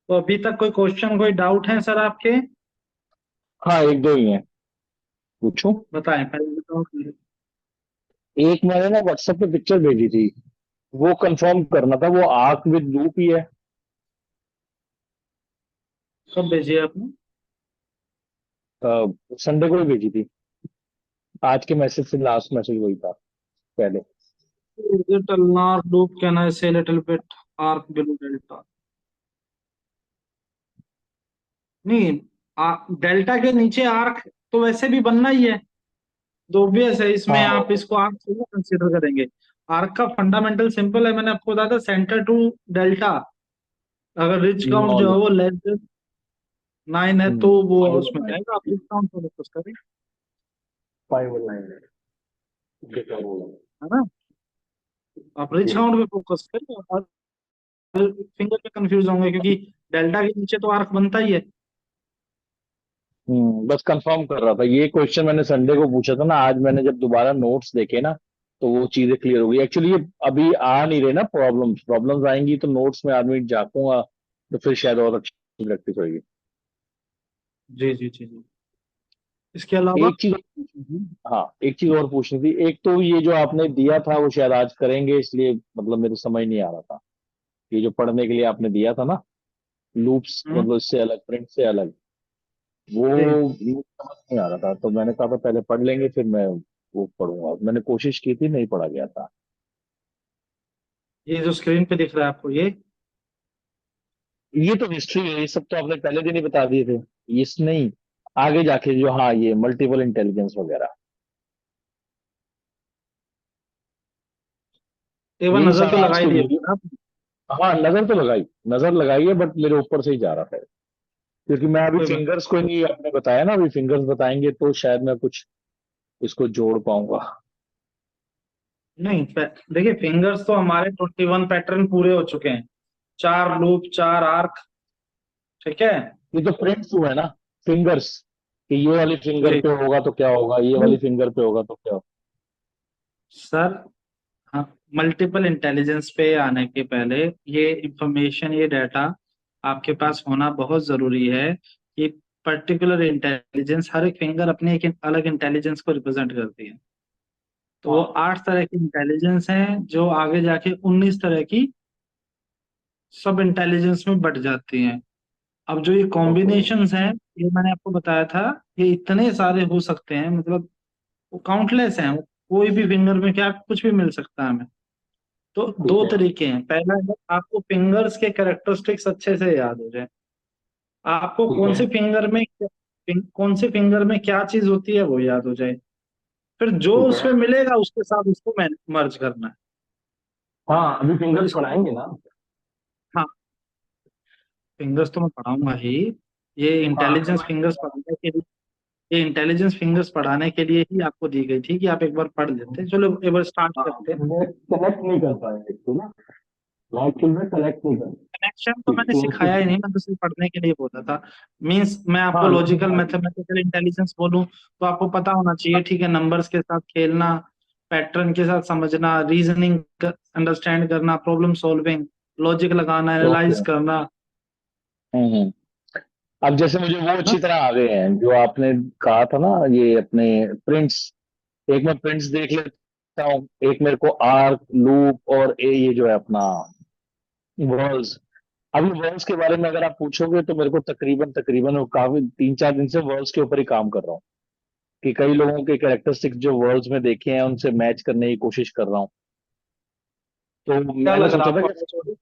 तो अभी तक कोई क्वेश्चन, कोई डाउट है सर आपके? हाँ, एक दो ही है, पूछूं? बताएं पहले बताओ। एक मैंने ना व्हाट्सएप पे पिक्चर भेजी थी, वो कंफर्म करना था, वो आर्क विद लूप ही है? कब भेजी है आपने? संडे को ही भेजी थी। आज के मैसेज से लास्ट मैसेज वही था पहले। Digital NAR loop, can I say little bit arc below delta? नहीं, डेल्टा के नीचे आर्क तो वैसे भी बनना ही है, तो ऑब्वियस है, इसमें हाँ। आप इसको आर्क से कंसीडर करेंगे। आर्क का फंडामेंटल सिंपल है, मैंने आपको बताया था, सेंटर टू डेल्टा। अगर रिच काउंट जो नॉलेज। है वो लेस देन 9 है तो वो फाइव और उसमें नाइन। जाएगा, आप रिच काउंट को फोकस करें। 5 और 9 है ना? आप रिच जी। काउंट पे फोकस करें और फिंगर पे कंफ्यूज होंगे, क्योंकि डेल्टा के नीचे तो आर्क बनता ही है। बस कंफर्म कर रहा था, ये क्वेश्चन मैंने संडे को पूछा था ना, आज मैंने जब दोबारा नोट्स देखे ना, तो वो चीजें क्लियर हो गई। एक्चुअली ये अभी आ नहीं रहे ना, प्रॉब्लम्स प्रॉब्लम्स आएंगी तो नोट्स में आदमी झांकूंगा, तो फिर शायद और अच्छी प्रैक्टिस होगी। जी जी जी जी। इसके अलावा एक चीज और पूछनी थी। हाँ, एक चीज और पूछनी थी। एक तो ये जो आपने दिया था वो शायद आज करेंगे, इसलिए मतलब मेरे समझ नहीं आ रहा था, ये जो पढ़ने के लिए आपने दिया था ना, लूप्स हम्म, मतलब इससे अलग, प्रिंट से अलग, वो जी, मुझे समझ नहीं आ रहा था, तो मैंने कहा था पहले पढ़ लेंगे फिर मैं वो पढ़ूंगा। मैंने कोशिश की थी, नहीं पढ़ा गया था। ये जो स्क्रीन पे दिख रहा है आपको ये, ये तो हिस्ट्री है, ये सब तो आपने पहले दिन ही बता दिए थे। ये नहीं, आगे जाके जो, हाँ, ये मल्टीपल इंटेलिजेंस वगैरह, एक बार यही नजर तो सारा आज लगा ही की दिया वीडियो। होगा ना आपने? हाँ, नजर तो लगाई, नजर लगाई है, बट मेरे ऊपर से ही जा रहा था, क्योंकि मैं अभी कोई बात फिंगर्स को नहीं, आपने बताया ना, अभी फिंगर्स बताएंगे तो शायद मैं कुछ इसको जोड़ पाऊंगा। नहीं। देखिए, फिंगर्स तो हमारे 21 पैटर्न पूरे हो चुके हैं, 4 लूप, 4 आर्क। ठीक है। ये तो प्रिंट्स हुए ना, फिंगर्स, कि ये वाली फिंगर जी। पे होगा तो क्या होगा, ये नहीं वाली फिंगर पे होगा तो क्या होगा। सर, हाँ, मल्टीपल इंटेलिजेंस पे आने के पहले ये इंफॉर्मेशन, ये डाटा आपके पास होना बहुत जरूरी है कि पर्टिकुलर इंटेलिजेंस, हर एक फिंगर अपनी एक अलग इंटेलिजेंस को रिप्रेजेंट करती है। तो वो हाँ। 8 तरह की इंटेलिजेंस हैं, जो आगे जाके 19 तरह की सब इंटेलिजेंस में बट जाती हैं। अब जो ये ओके। कॉम्बिनेशंस हैं, ये मैंने आपको बताया था, ये इतने सारे हो सकते हैं, मतलब वो काउंटलेस हैं। कोई भी फिंगर में क्या कुछ भी मिल सकता है हमें। तो ठीक दो है। तरीके हैं। पहला है, आपको फिंगर्स के कैरेक्टरिस्टिक्स अच्छे से याद हो जाए, आपको ठीक है। कौन से फिंगर में क्या चीज होती है वो याद हो जाए, फिर जो ठीक है। उसमें मिलेगा उसके साथ उसको मर्ज करना है। हाँ, अभी तो फिंगर्स इस, पढ़ाएंगे ना? हाँ, फिंगर्स तो मैं पढ़ाऊंगा ही। ये हाँ, इंटेलिजेंस फिंगर्स पढ़ाने के लिए ये इंटेलिजेंस फिंगर्स पढ़ाने के लिए ही आपको दी गई थी कि आप एक बार पढ़ लेते हैं। चलो एक बार स्टार्ट हाँ, करते हैं। मैं कनेक्ट नहीं कर पाएंगे इसको ना, लाइक में कनेक्ट नहीं कर। कनेक्शन तो मैंने ठीक है, सिखाया ही नहीं, मैं तो सिर्फ पढ़ने के लिए बोला था। मींस मैं आपको हाँ, लॉजिकल मैथमेटिकल इंटेलिजेंस बोलूं तो आपको पता होना चाहिए, ठीक है, नंबर्स के साथ खेलना, पैटर्न के साथ समझना, रीजनिंग अंडरस्टैंड करना, प्रॉब्लम सॉल्विंग, लॉजिक लगाना, ओके। एनालाइज करना। हम्म। अब जैसे मुझे वो अच्छी तरह आ गए हैं जो आपने कहा था ना, ये अपने प्रिंट्स, एक मैं प्रिंट्स देख लेता हूँ, एक मेरे को आर्क, लूप और ये जो है अपना वर्ल्स। अभी वर्ल्स के बारे में अगर आप पूछोगे तो मेरे को तकरीबन तकरीबन वो काफी 3-4 दिन से वर्ल्स के ऊपर ही काम कर रहा हूँ, कि कई लोगों के कैरेक्टरिस्टिक्स जो वर्ल्ड्स में देखे हैं उनसे मैच करने की कोशिश कर रहा हूँ। तो क्या मैंने लग रहा है सोचा था आपको कि, मैच?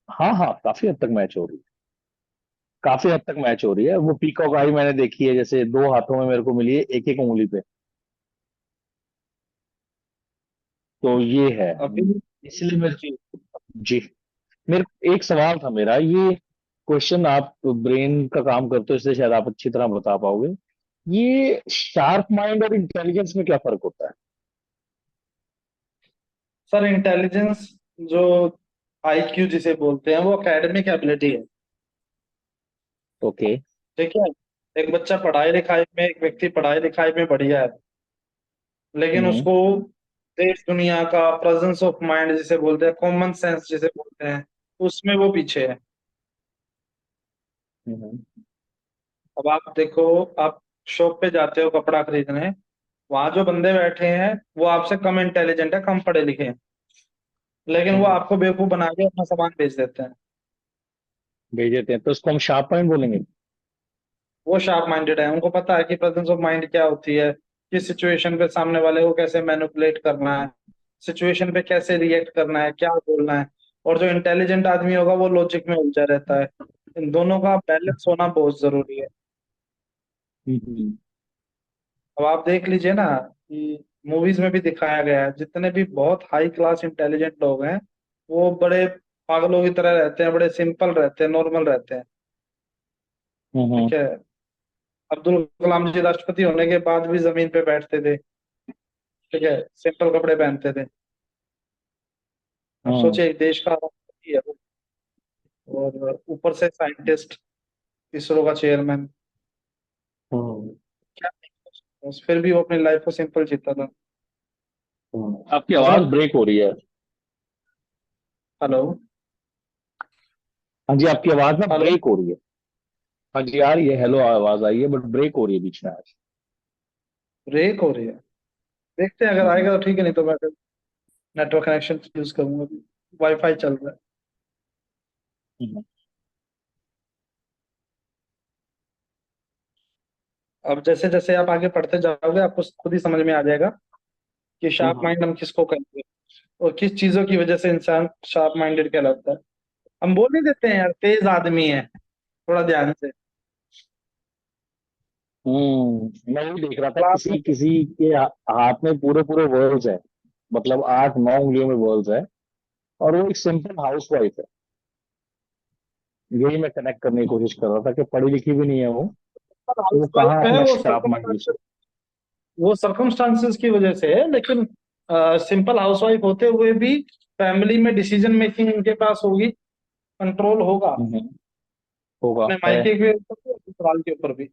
हाँ हाँ, काफी हद तक मैच हो रही है, काफी हद तक मैच हो रही है। वो पीकॉक आई मैंने देखी है, जैसे दो हाथों में मेरे को मिली है, एक एक उंगली पे, तो ये है। अभी इसलिए मेरे, जी। जी, मेरे एक सवाल था मेरा, ये क्वेश्चन, आप ब्रेन का काम करते हो इसलिए शायद आप अच्छी तरह बता पाओगे, ये शार्प माइंड और इंटेलिजेंस में क्या फर्क होता है? सर, इंटेलिजेंस जो आईक्यू जिसे बोलते हैं, वो एकेडमिक एबिलिटी है। ओके। ठीक है। एक बच्चा पढ़ाई लिखाई में, एक व्यक्ति पढ़ाई लिखाई में बढ़िया है, लेकिन हम्म। उसको देश दुनिया का प्रेजेंस ऑफ माइंड जिसे बोलते हैं, कॉमन सेंस जिसे बोलते हैं, उसमें वो पीछे है। हम्म। अब आप देखो, आप शॉप पे जाते हो कपड़ा खरीदने, वहां जो बंदे बैठे हैं वो आपसे कम इंटेलिजेंट है, कम पढ़े लिखे हैं, लेकिन वो हम्म। आपको बेवकूफ बना के अपना सामान बेच देते हैं। भेज देते हैं तो उसको हम शार्प पॉइंट बोलेंगे। वो शार्प माइंडेड है, उनको पता है कि प्रेजेंस ऑफ माइंड क्या होती है, किस सिचुएशन पे सामने वाले को कैसे मैनिपुलेट करना है, सिचुएशन पे कैसे रिएक्ट करना है, क्या बोलना है। और जो इंटेलिजेंट आदमी होगा वो लॉजिक में उलझा रहता है। इन दोनों का बैलेंस होना बहुत जरूरी है। हम्म। अब आप देख लीजिए ना कि मूवीज में भी दिखाया गया है, जितने भी बहुत हाई क्लास इंटेलिजेंट लोग हैं, वो बड़े पागलों की तरह रहते हैं, बड़े सिंपल रहते हैं, नॉर्मल रहते हैं। हम्म। ठीक है। अब्दुल कलाम जी राष्ट्रपति होने के बाद भी जमीन पे बैठते थे। ठीक है। सिंपल कपड़े पहनते थे। अब हम्म। सोचिए, एक देश का राष्ट्रपति है वो, और ऊपर से साइंटिस्ट, इसरो का चेयरमैन, हम्म। क्या नहीं कर सकता। फिर भी वो अपनी लाइफ को सिंपल जीता था। आपकी आवाज मतलब, ब्रेक हो रही है। हेलो। हाँ जी, आपकी आवाज ना हेलो। ब्रेक हो रही है। हाँ जी, आ रही है, हेलो आवाज आई है, बट ब्रेक हो रही है बीच में आज। ब्रेक हो रही है। देखते हैं, अगर हम्म। आएगा तो ठीक है, नहीं तो मैं नेटवर्क कनेक्शन यूज करूंगा। वाईफाई चल रहा है। हम्म। अब जैसे जैसे आप आगे पढ़ते जाओगे, आपको खुद ही समझ में आ जाएगा कि शार्प हम्म। माइंड हम किसको कहेंगे, और किस चीजों की वजह से इंसान शार्प माइंडेड कहलाता है। हम बोल नहीं देते हैं यार, तेज आदमी है, थोड़ा ध्यान से। मैं वही देख रहा था, क्लास में। किसी किसी के हाथ में पूरे पूरे वर्ड्स है, मतलब 8 9 उंगलियों में वर्ड्स है, और वो एक सिंपल हाउस वाइफ है। यही मैं कनेक्ट करने की कोशिश कर रहा था कि पढ़ी लिखी भी नहीं है वो, तो वो हाउस कहाँ वाइफ है, अपना वो शार्प माइंड यूज कर। वो सर्कमस्टांसेस की वजह से है, लेकिन सिंपल हाउस वाइफ होते हुए भी फैमिली में डिसीजन मेकिंग उनके पास होगी, कंट्रोल होगा। हम्म। होगा अपने है। मायके के ऊपर भी, अपने ससुराल के ऊपर भी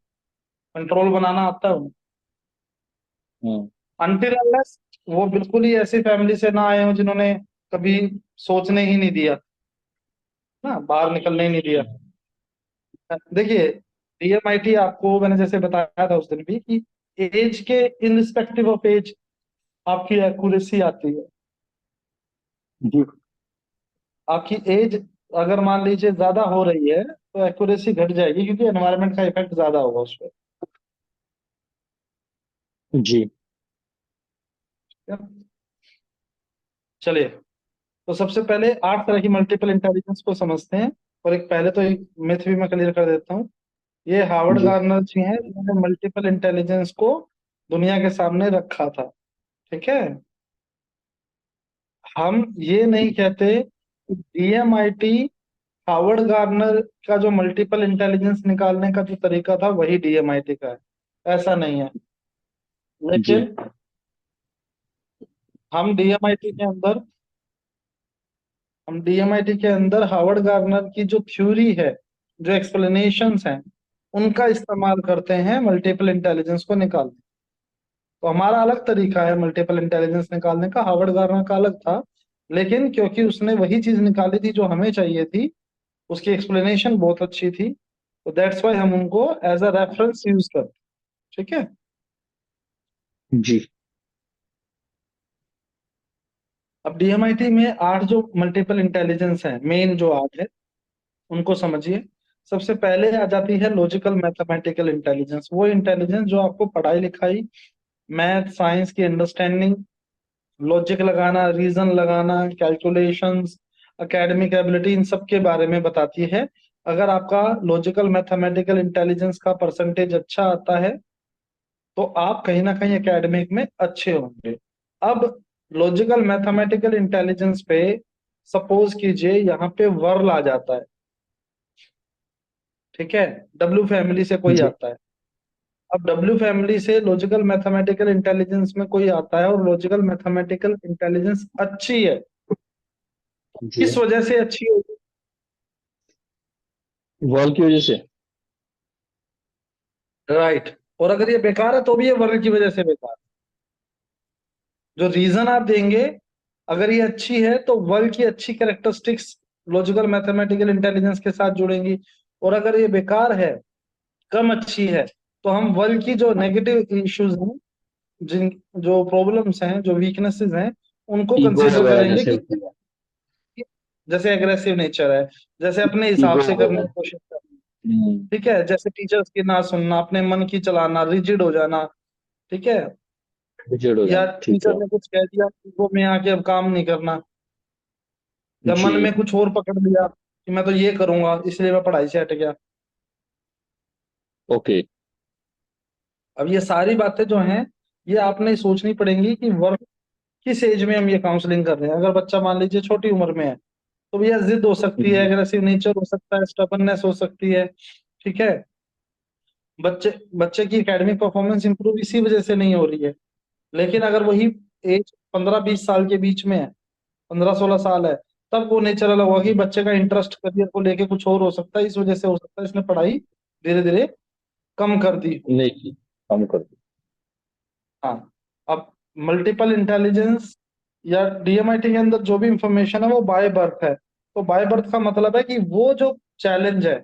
कंट्रोल बनाना आता है उन्हें। हम्म। अनटिल अनलेस वो बिल्कुल ही ऐसी फैमिली से ना आए हो जिन्होंने कभी सोचने ही नहीं दिया, ना बाहर निकलने ही नहीं दिया। देखिए, डीएमआईटी आपको मैंने जैसे बताया था उस दिन भी कि एज के इनरिस्पेक्टिव ऑफ एज आपकी एक्यूरेसी आती है। जी। आपकी एज अगर मान लीजिए ज्यादा हो रही है तो एक्यूरेसी घट जाएगी, क्योंकि एनवायरनमेंट का इफेक्ट ज्यादा होगा उस जी। पर। चलिए, तो सबसे पहले 8 तरह की मल्टीपल इंटेलिजेंस को समझते हैं। और एक पहले तो एक मिथ भी मैं क्लियर कर देता हूँ। ये हार्वर्ड जी। गार्नर जी हैं जिन्होंने मल्टीपल इंटेलिजेंस को दुनिया के सामने रखा था। ठीक है। हम ये नहीं कहते कि डीएमआईटी, हार्वर्ड गार्नर का जो मल्टीपल इंटेलिजेंस निकालने का जो तरीका था वही डीएमआईटी का है, ऐसा नहीं है। जी। लेकिन हम डीएमआईटी के अंदर हम डीएमआईटी के अंदर हार्वर्ड गार्नर की जो थ्योरी है, जो एक्सप्लेनेशंस हैं, उनका इस्तेमाल करते हैं मल्टीपल इंटेलिजेंस को निकालने। तो हमारा अलग तरीका है मल्टीपल इंटेलिजेंस निकालने का, हार्वर्ड गार्नर का अलग था। लेकिन क्योंकि उसने वही चीज निकाली थी जो हमें चाहिए थी, उसकी एक्सप्लेनेशन बहुत अच्छी थी, तो दैट्स वाई हम उनको एज अ रेफरेंस यूज करते हैं। ठीक है। जी। अब डीएमआईटी में 8 जो मल्टीपल इंटेलिजेंस है, मेन जो 8 है, उनको समझिए। सबसे पहले आ जाती है लॉजिकल मैथमेटिकल इंटेलिजेंस, वो इंटेलिजेंस जो आपको पढ़ाई लिखाई, मैथ साइंस की अंडरस्टैंडिंग, लॉजिक लगाना, रीजन लगाना, कैलकुलेशंस, एकेडमिक एबिलिटी, इन सब के बारे में बताती है। अगर आपका लॉजिकल मैथमेटिकल इंटेलिजेंस का परसेंटेज अच्छा आता है तो आप कहीं ना कहीं एकेडमिक में अच्छे होंगे। अब लॉजिकल मैथमेटिकल इंटेलिजेंस पे सपोज कीजिए यहाँ पे वर्ल आ जाता है। ठीक है। डब्ल्यू फैमिली से कोई जी। आता है। अब डब्ल्यू फैमिली से लॉजिकल मैथमेटिकल इंटेलिजेंस में कोई आता है और लॉजिकल मैथमेटिकल इंटेलिजेंस अच्छी है, जी। किस वजह से अच्छी होगी? वर्क की वजह से। राइट। और अगर ये बेकार है तो भी ये वर्ग की वजह से बेकार है। जो रीजन आप देंगे, अगर ये अच्छी है तो वर्ग की अच्छी कैरेक्टरिस्टिक्स लॉजिकल मैथमेटिकल इंटेलिजेंस के साथ जुड़ेंगी। और अगर ये बेकार है, कम अच्छी है, तो हम वर्ग की जो नेगेटिव इश्यूज हैं, जिन जो प्रॉब्लम्स हैं, जो वीकनेसेस हैं, उनको ईगो कंसीडर वगैरह करेंगे जैसे। कि जैसे एग्रेसिव नेचर है, जैसे अपने हिसाब ईगो से हो करने गया। की कोशिश करना, ठीक है, जैसे टीचर्स की ना सुनना, अपने मन की चलाना, रिजिड हो जाना, ठीक है, रिजेक्ट हो या जाना, ठीक टीचर है। ने कुछ कह दिया, वो में आके अब काम नहीं करना, या मन जी। में कुछ और पकड़ लिया कि मैं तो ये करूंगा इसलिए मैं पढ़ाई से हट गया। ओके। अब ये सारी बातें जो हैं, ये आपने सोचनी पड़ेंगी कि वर्क किस एज में हम ये काउंसलिंग कर रहे हैं। अगर बच्चा मान लीजिए छोटी उम्र में है, तो भैया जिद हो सकती है, एग्रेसिव नेचर हो सकता है, स्टबर्ननेस हो सकती है, ठीक है। बच्चे बच्चे की एकेडमिक परफॉर्मेंस इंप्रूव इसी वजह से नहीं हो रही है। लेकिन अगर वही एज 15-20 साल के बीच में है, 15-16 साल है, तब वो नेचर अलग होगा कि बच्चे का इंटरेस्ट करियर को लेके कुछ और हो सकता है, इस वजह से हो सकता है इसने पढ़ाई धीरे धीरे कम कर दी। नहीं की, कम कर दो। हाँ। अब मल्टीपल इंटेलिजेंस या डीएमआईटी के अंदर जो भी इंफॉर्मेशन है वो बाय बर्थ है। तो बाय बर्थ का मतलब है कि वो जो चैलेंज है,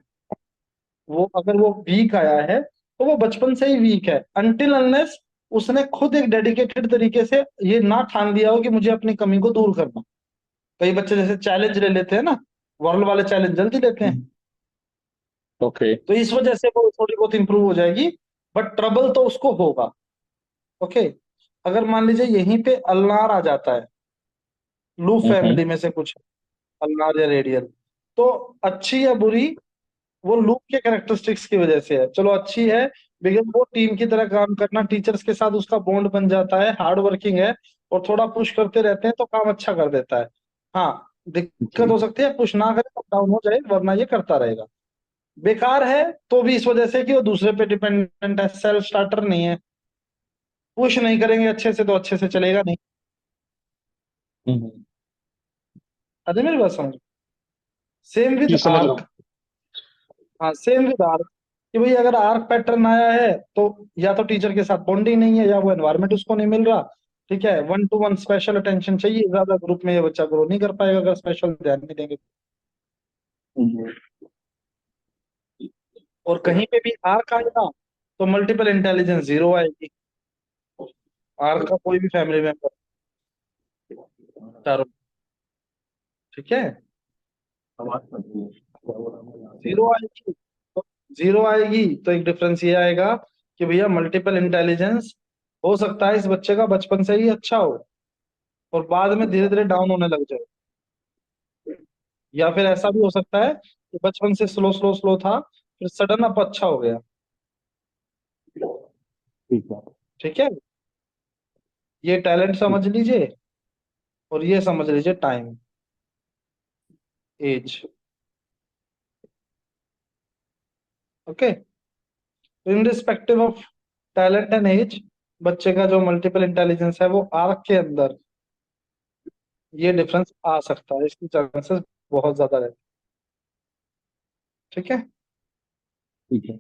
वो अगर वो वीक आया है तो वो बचपन से ही वीक है, अनटिल अनलेस उसने खुद एक डेडिकेटेड तरीके से ये ना ठान लिया हो कि मुझे अपनी कमी को दूर करना। कई बच्चे जैसे चैलेंज ले लेते हैं ना, वर्ल्ड वाले चैलेंज जल्दी लेते हैं, ओके। तो इस वजह से वो थोड़ी बहुत इंप्रूव हो जाएगी, बट ट्रबल तो उसको होगा। ओके। अगर मान लीजिए यहीं पे अल्नार आ जाता है, लूप फैमिली में से कुछ, अल्नार या रेडियल, तो अच्छी या बुरी, वो लूप के कैरेक्टरिस्टिक्स की वजह से है। चलो अच्छी है, बिकॉज वो टीम की तरह काम करना, टीचर्स के साथ उसका बॉन्ड बन जाता है, हार्ड वर्किंग है, और थोड़ा पुश करते रहते हैं तो काम अच्छा कर देता है। हाँ, दिक्कत जी। हो सकती है पुश ना करे तो डाउन हो जाए, वरना ये करता रहेगा। बेकार है तो भी इस वजह से कि वो दूसरे पे डिपेंडेंट है, सेल्फ स्टार्टर नहीं है। पुश नहीं करेंगे अच्छे से तो अच्छे से चलेगा नहीं। हम्म। अरे मेरी बात समझ। सेम विद जी, समझ रहा आर्क। हूँ। हाँ, सेम विद आर्क, कि भाई अगर आर्क पैटर्न आया है तो या तो टीचर के साथ बॉन्डिंग नहीं है, या वो एनवायरनमेंट उसको नहीं मिल रहा, ठीक है, 1-to-1 स्पेशल अटेंशन चाहिए, ज्यादा ग्रुप में ये बच्चा ग्रो नहीं कर पाएगा अगर स्पेशल ध्यान नहीं देंगे। हम्म। और कहीं पे भी आर्क आएगा तो मल्टीपल इंटेलिजेंस जीरो आएगी, आर्क का कोई भी फैमिली मेंबर, चारों, ठीक है, जीरो आएगी। तो जीरो आएगी तो एक डिफरेंस ये आएगा कि भैया मल्टीपल इंटेलिजेंस हो सकता है इस बच्चे का बचपन से ही अच्छा हो, और बाद में धीरे धीरे डाउन होने लग जाए। या फिर ऐसा भी हो सकता है कि बचपन से स्लो स्लो स्लो था, फिर सडन अप अच्छा हो गया। ठीक है। ठीक है, ये टैलेंट समझ लीजिए, और ये समझ लीजिए time, age. Okay. Irrespective of talent and age, बच्चे का जो मल्टीपल इंटेलिजेंस है वो आर्क के अंदर ये डिफरेंस आ सकता है, इसकी चांसेस बहुत ज्यादा रहते हैं। ठीक है। ठीक है।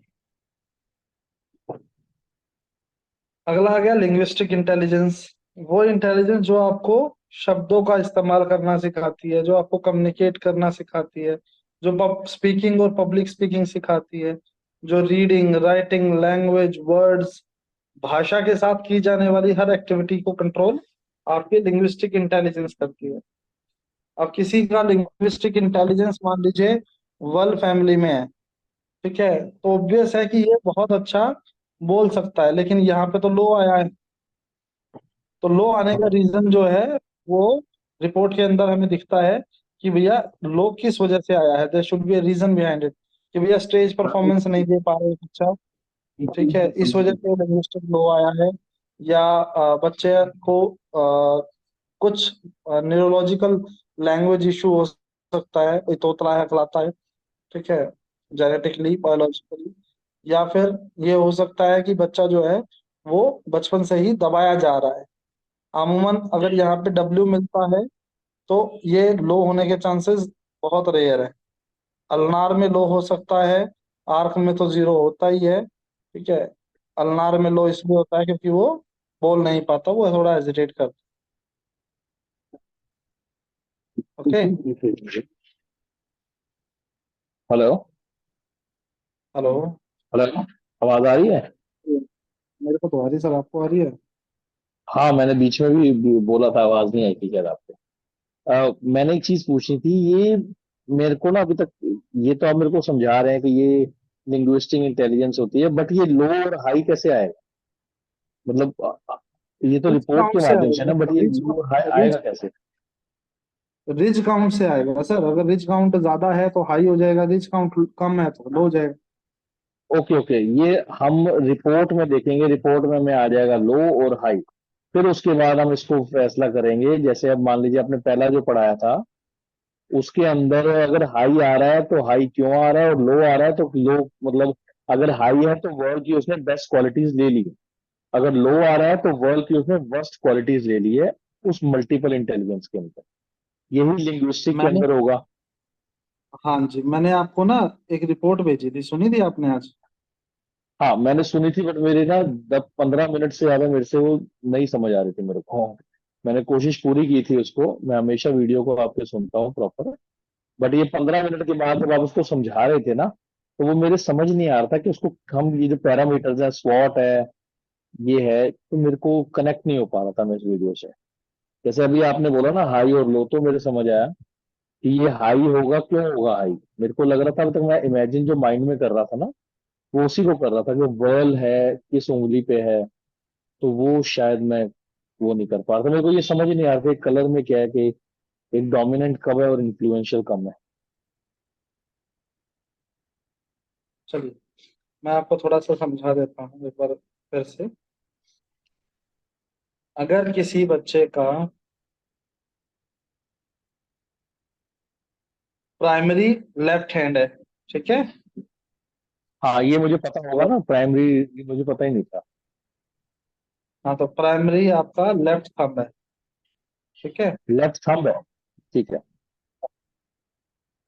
अगला आ गया लिंग्विस्टिक इंटेलिजेंस। वो इंटेलिजेंस जो आपको शब्दों का इस्तेमाल करना सिखाती है, जो आपको कम्युनिकेट करना सिखाती है, जो स्पीकिंग और पब्लिक स्पीकिंग सिखाती है, जो रीडिंग राइटिंग लैंग्वेज वर्ड्स, भाषा के साथ की जाने वाली हर एक्टिविटी को कंट्रोल आपकी लिंग्विस्टिक इंटेलिजेंस करती है। अब किसी का लिंग्विस्टिक इंटेलिजेंस मान लीजिए वर्ल फैमिली में है, ठीक है, तो ऑब्वियस है कि ये बहुत अच्छा बोल सकता है, लेकिन यहाँ पे तो लो आया है। तो लो आने का रीजन जो है वो रिपोर्ट के अंदर हमें दिखता है कि भैया लो किस वजह से आया है, there should be a reason behind it, कि भैया स्टेज परफॉर्मेंस नहीं दे पा रहे अच्छा, ठीक है, इस वजह से लिंग्विस्टिक लो आया है। या बच्चे को कुछ न्यूरोलॉजिकल लैंग्वेज इशू हो सकता है, कोई तोतला है हकलाता है, ठीक है, जेनेटिकली बायोलॉजिकली। या फिर ये हो सकता है कि बच्चा जो है वो बचपन से ही दबाया जा रहा है। अमूमन अगर यहाँ पे डब्ल्यू मिलता है तो ये लो होने के चांसेस बहुत रेयर है। अल्नार में लो हो सकता है, आर्क में तो जीरो होता ही है। ठीक है। अल्नार में लो इसलिए होता है क्योंकि वो बोल नहीं पाता, वो थोड़ा हेजिटेट करता। ओके। हेलो। हेलो। हेलो। आवाज आ रही है? मेरे को तो आ रही है सर, आपको आ रही है? हाँ, मैंने बीच में भी बोला था, आवाज नहीं आई थी शायद आपको। मैंने एक चीज पूछनी थी, ये मेरे को ना अभी तक, ये तो आप मेरे को समझा रहे हैं कि ये लिंग्विस्टिक इंटेलिजेंस होती है, बट ये लो और हाई कैसे आएगा? मतलब ये तो रिच रिपोर्ट के काउंट से माध्यम से आएगा ना, बट सर, ये लो और हाई रिच आएगा कैसे? रिच काउंट से आएगा सर। अगर रिच काउंट ज्यादा है तो हाई हो जाएगा, रिच काउंट कम है तो लो हो जाएगा। ओके ओके, ये हम रिपोर्ट में देखेंगे, रिपोर्ट में आ जाएगा लो और हाई। फिर उसके बाद हम इसको फैसला करेंगे। जैसे अब मान लीजिए आपने पहला जो पढ़ाया था, उसके अंदर अगर हाई आ रहा है तो हाई क्यों आ रहा है, और लो आ रहा है तो लो, मतलब अगर हाई है तो वर्ल्ड की उसने बेस्ट क्वालिटीज ले ली, अगर लो आ रहा है तो वर्ल्ड की उसने वर्स्ट क्वालिटीज ले ली है उस मल्टीपल इंटेलिजेंस के अंदर। यही लिंग्विस्टिक के मैंने अंदर होगा। हाँ जी, मैंने आपको ना एक रिपोर्ट भेजी थी, सुनी थी आपने आज? हाँ, मैंने सुनी थी, बट मेरे ना 10-15 मिनट से ज्यादा मेरे से वो नहीं समझ आ रही थी मेरे को। मैंने कोशिश पूरी की थी उसको, मैं हमेशा वीडियो को आपके सुनता हूँ प्रॉपर, बट ये 15 मिनट के बाद जब आप उसको समझा रहे थे ना, तो वो मेरे समझ नहीं आ रहा था कि उसको हम, ये जो पैरामीटर्स है, स्वॉट है, ये है, तो मेरे को कनेक्ट नहीं हो पा रहा था मैं इस वीडियो से। जैसे अभी आपने बोला ना हाई और लो, तो मेरे समझ आया कि ये हाई होगा, क्यों होगा हाई। मेरे को लग रहा था, अभी तक मैं इमेजिन जो माइंड में कर रहा था ना, वो उसी को कर रहा था, जो वर्ल है किस उंगली पे है, तो वो शायद मैं वो नहीं कर पा रहा था। मेरे को ये समझ नहीं आ रहा था कलर में क्या है, कि एक डोमिनेंट कब है और इन्फ्लुएंशियल कब है। चलिए, मैं आपको थोड़ा सा समझा देता हूँ एक बार फिर से। अगर किसी बच्चे का प्राइमरी लेफ्ट हैंड है, ठीक है। हाँ, ये मुझे पता होगा और ना, प्राइमरी, ये मुझे पता ही नहीं था। हाँ, तो प्राइमरी आपका लेफ्ट थंब है, ठीक है। लेफ्ट थंब है, ठीक है।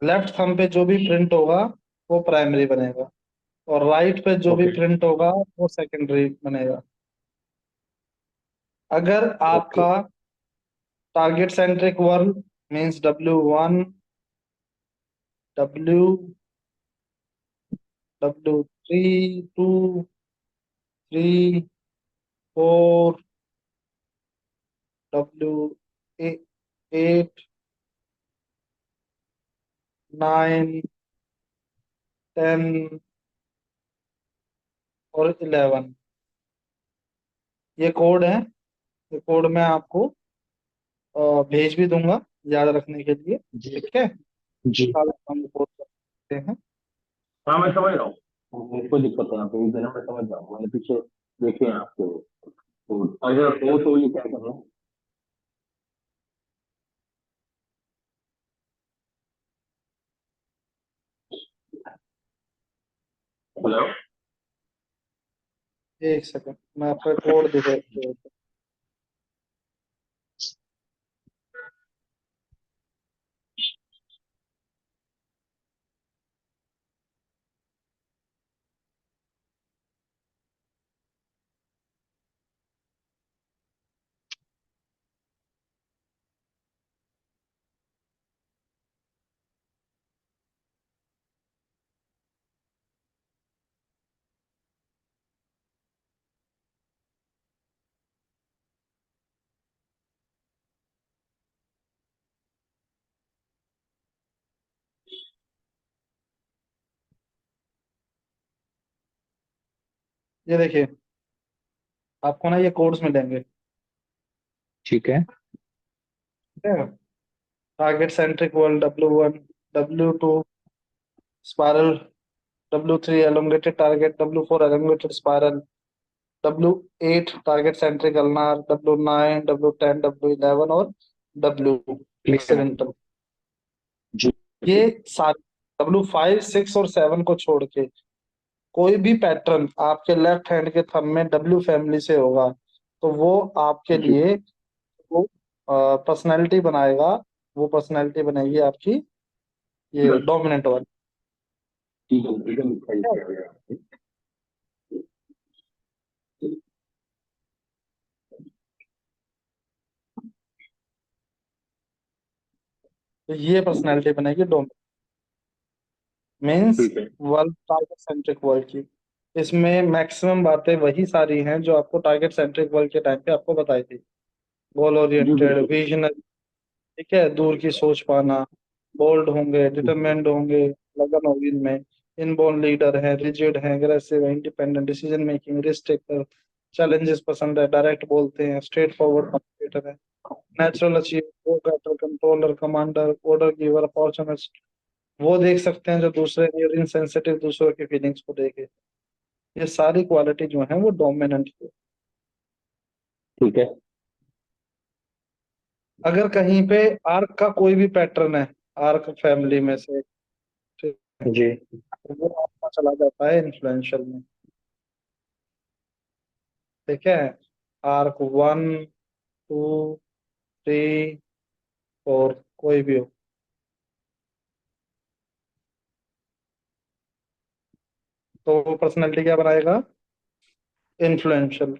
लेफ्ट थंब पे जो भी प्रिंट होगा वो प्राइमरी बनेगा, और राइट पे जो भी ओके प्रिंट होगा वो सेकेंडरी बनेगा। अगर ओके। आपका target centric whorl means W1, W3, 2, 3, 4, W8, 9, 10 और 11, ये कोड है। ये कोड मैं आपको भेज भी दूंगा याद रखने के लिए, जी ठीक है। जी। हम कोड कर सकते हैं। हाँ, मैं समझ रहा हूँ, मेरे को दिक्कत है यहाँ पे, इधर मैं समझ रहा हूँ, मैंने पीछे देखे हैं आपके तो अगर हो तो ये क्या करना है? हेलो। एक सेकंड, मैं आपको कोड दिखा देता हूँ। ये देखिए, आपको ना ये कोड्स मिलेंगे, ठीक है। ठीक है। Target centric world W1, W2 spiral, W3 elongated target, W4 elongated spiral, W8 target centric ulnar, W9, W10, W11 और W क्लियर। एक्सीडेंटल। जी। ये सारे W5, 6 और 7 को छोड़ के कोई भी पैटर्न आपके लेफ्ट हैंड के थंब में W फैमिली से होगा, तो वो आपके जी। लिए वो पर्सनैलिटी बनाएगा वो पर्सनैलिटी बनेगी आपकी ये डोमिनेंट वाली। तो ये पर्सनैलिटी बनेगी डोमिनेंट, मीन्स ठीक है। वर्ल्ड टारगेट सेंट्रिक वर्ल्ड की। इसमें मैक्सिमम बातें वही सारी हैं जो आपको टारगेट सेंट्रिक वर्ल्ड के टाइम पे आपको बताई थी। गोल जी ओरिएंटेड, बिल्कुल। विजनरी, ठीक है, दूर की सोच पाना, बोल्ड होंगे, डिटरमिन्ड होंगे, लगन होगी इनमें, इनबोर्न लीडर है, रिजिड है, अग्रेसिव है, independent, decision making, risk taker, challenges पसंद है, डायरेक्ट बोलते हैं, स्ट्रेट फॉरवर्ड कम्युनिकेटर है, natural achiever, go getter, controller, commander, order giver, opportunist, वो देख सकते हैं जो दूसरे इनसेंसिटिव, दूसरों की फीलिंग्स को देखे। ये सारी क्वालिटी जो है वो डोमिनेंट है। ठीक है। अगर कहीं पे आर्क का कोई भी पैटर्न है, आर्क फैमिली में से, ठीक है, जी। तो वो आपका चला जाता है इन्फ्लुएंशियल में। ठीक है, आर्क 1, 2, 3, 4 कोई भी हो, तो वो पर्सनैलिटी क्या बनाएगा, इन्फ्लुएंशियल।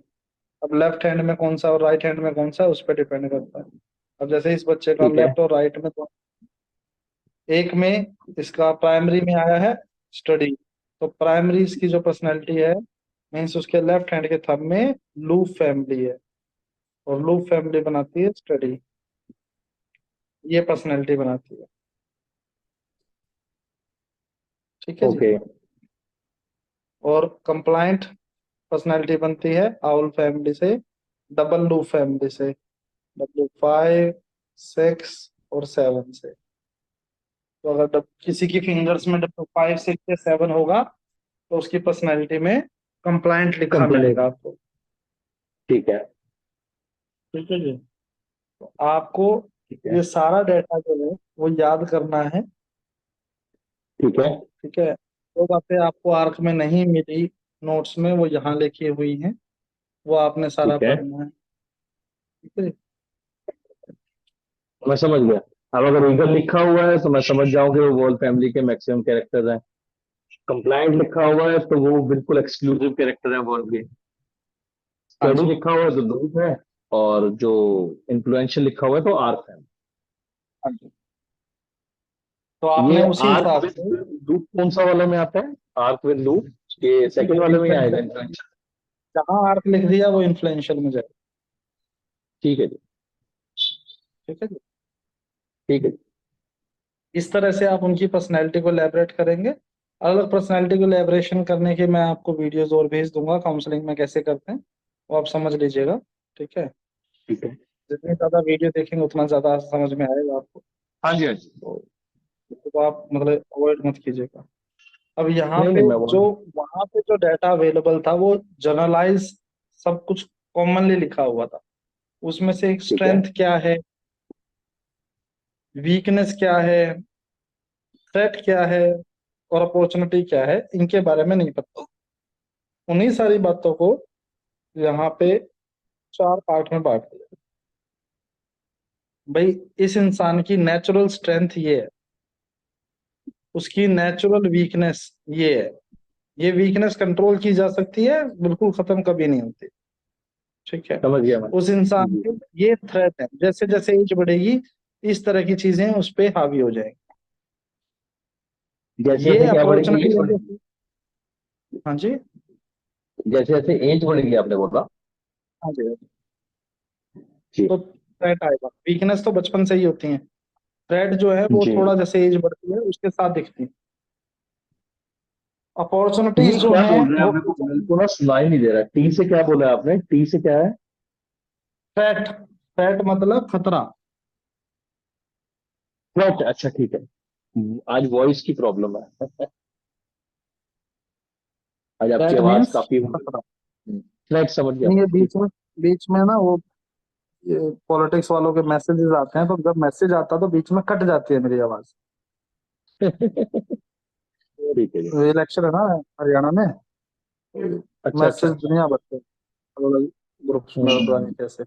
अब लेफ्ट हैंड में कौन सा और राइट हैंड में कौन सा है उस पर डिपेंड करता है। अब जैसे इस बच्चे का ठीक है। लेफ्ट और राइट में तो एक में इसका प्राइमरी में आया है स्टडी, तो प्राइमरी इसकी जो पर्सनैलिटी है, मीन्स उसके लेफ्ट हैंड के थंब में लूप फैमिली है, और लूप फैमिली बनाती है स्टडी, ये पर्सनैलिटी बनाती है। ठीक है जी। ओके। और कंप्लाइंट पर्सनैलिटी बनती है आउल फैमिली से, डबल लूप फैमिली से, W5, 6 और 7 से। तो अगर किसी की फिंगर्स में W5, 6 या 7 होगा तो उसकी पर्सनैलिटी में कंप्लाइंट लिखा कंप्लेंट। मिलेगा आपको। ठीक है। ठीक है जी। तो आपको ठीक है। ये सारा डाटा जो है वो याद करना है। ठीक है। ठीक है, जो बातें आपको आर्क में नहीं मिली नोट्स में, वो यहाँ लिखी हुई हैं, वो आपने सारा ठीक है। पढ़ना है। ठीक है जी? मैं समझ गया। अब अगर ईगल लिखा हुआ है तो मैं समझ जाऊं कि वो वॉल फैमिली के मैक्सिमम कैरेक्टर्स हैं। कंप्लायंट लिखा हुआ है तो वो बिल्कुल एक्सक्लूसिव कैरेक्टर है वॉल के। हाँ स्टडी जी, लिखा हुआ है तो लूप है। और जो इन्फ्लुएंशियल लिखा हुआ है तो आर्क है। हाँ जी। तो आपने ये उसी आर्क हिसाब विद से लूप कौन सा वाले में आता है? आर्क विद लूप ये सेकंड वाले में ही आएगा इन्फ्लुएंशियल, इन्फ्लुएंशियल। जहाँ आर्क लिख दिया वो इन्फ्लुएंशियल में जाएगा। ठीक है जी। ठीक है जी। ठीक है। इस तरह से आप उनकी पर्सनैलिटी को एलैबोरेट करेंगे। अलग अलग पर्सनैलिटी को एलैबोरेशन करने की मैं आपको वीडियोस और भेज दूंगा काउंसलिंग में कैसे करते हैं, वो आप समझ लीजिएगा। ठीक है, ठीक है। जितनी ज्यादा वीडियो देखेंगे उतना ज्यादा समझ में आएगा आपको। हाँ जी, हाँ जी। तो इसको आप मतलब अवॉइड मत कीजिएगा। अब यहाँ नहीं पे नहीं, मैं वो जो वहां पे जो डाटा अवेलेबल था वो जनरलाइज सब कुछ कॉमनली लिखा हुआ था। उसमें से एक ठीक है। स्ट्रेंथ क्या है, वीकनेस क्या है, थ्रेट क्या है, और अपॉर्चुनिटी क्या है, इनके बारे में नहीं पता। उन्हीं सारी बातों को यहाँ पे 4 पार्ट में बांट दिया। भाई, इस इंसान की नेचुरल स्ट्रेंथ ये है, उसकी नेचुरल वीकनेस ये है, ये वीकनेस कंट्रोल की जा सकती है, बिल्कुल खत्म कभी नहीं होती। ठीक है, समझ गया मैं। उस इंसान जी। के ये थ्रेट है, जैसे जैसे एज बढ़ेगी इस तरह की चीजें उस पे हावी हो जाएंगी। जैसे ये जैसे क्या बढ़ेगी अपॉर्चुनिटी एज है बढ़ेगी? हाँ जी, जैसे जैसे एज बढ़ेगी आपने बोला। हाँ जी। जी। तो थ्रेट आएगा, वीकनेस तो बचपन से ही होती है, थ्रेट जो है वो जी। थोड़ा जैसे एज बढ़ती है उसके साथ दिखती है। अपॉर्चुनिटीज ये जो क्या हैं बोल रहे हैं वो आप? मेरे को ना सुनाई नहीं दे रहा। टी से क्या बोला आपने? टी से क्या है? थ्रेट, थ्रेट मतलब खतरा। थ्रेट। अच्छा ठीक है। आज वॉइस की प्रॉब्लम है। आज आपकी थ्रेट आवाज मीन्स काफी। खतरा। थ्रेट समझ गया नहीं, मैं। ये ठीक बीच में ना वो पॉलिटिक्स वालों के मैसेजेस आते हैं, तो जब मैसेज आता है तो बीच में कट जाती है मेरी आवाज। है। ठीक है जी। इलेक्शन है ना हरियाणा में, अच्छा अच्छा मैसेज अच्छा। दुनिया भर के अलग अलग ग्रुप्स में पता नहीं हम्म, कैसे।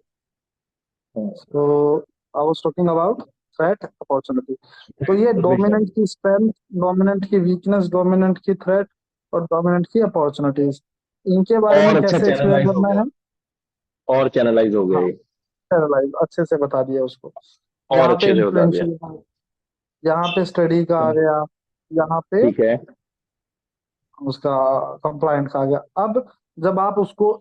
हम्म, तो I was talking about threat opportunity. तो ये बेशक। डोमिनेंट की स्ट्रेंथ, डोमिनेंट की वीकनेस, डोमिनेंट की थ्रेट और डोमिनेंट की अपॉर्चुनिटीज, इनके बारे में और अच्छा कैसे एक्सप्लेन चैनलाइज हो करना गया, है। और चैनलाइज हो गया हाँ, ये, पैरालाइज अच्छे से बता दिया उसको। और यहाँ पे अच्छे से बता दिया। इन्फ्लुएंशियल, यहाँ पे स्टडी का आ गया, यहाँ पे ठीक है। उसका कंप्लाइंट का आ गया। अब जब आप उसको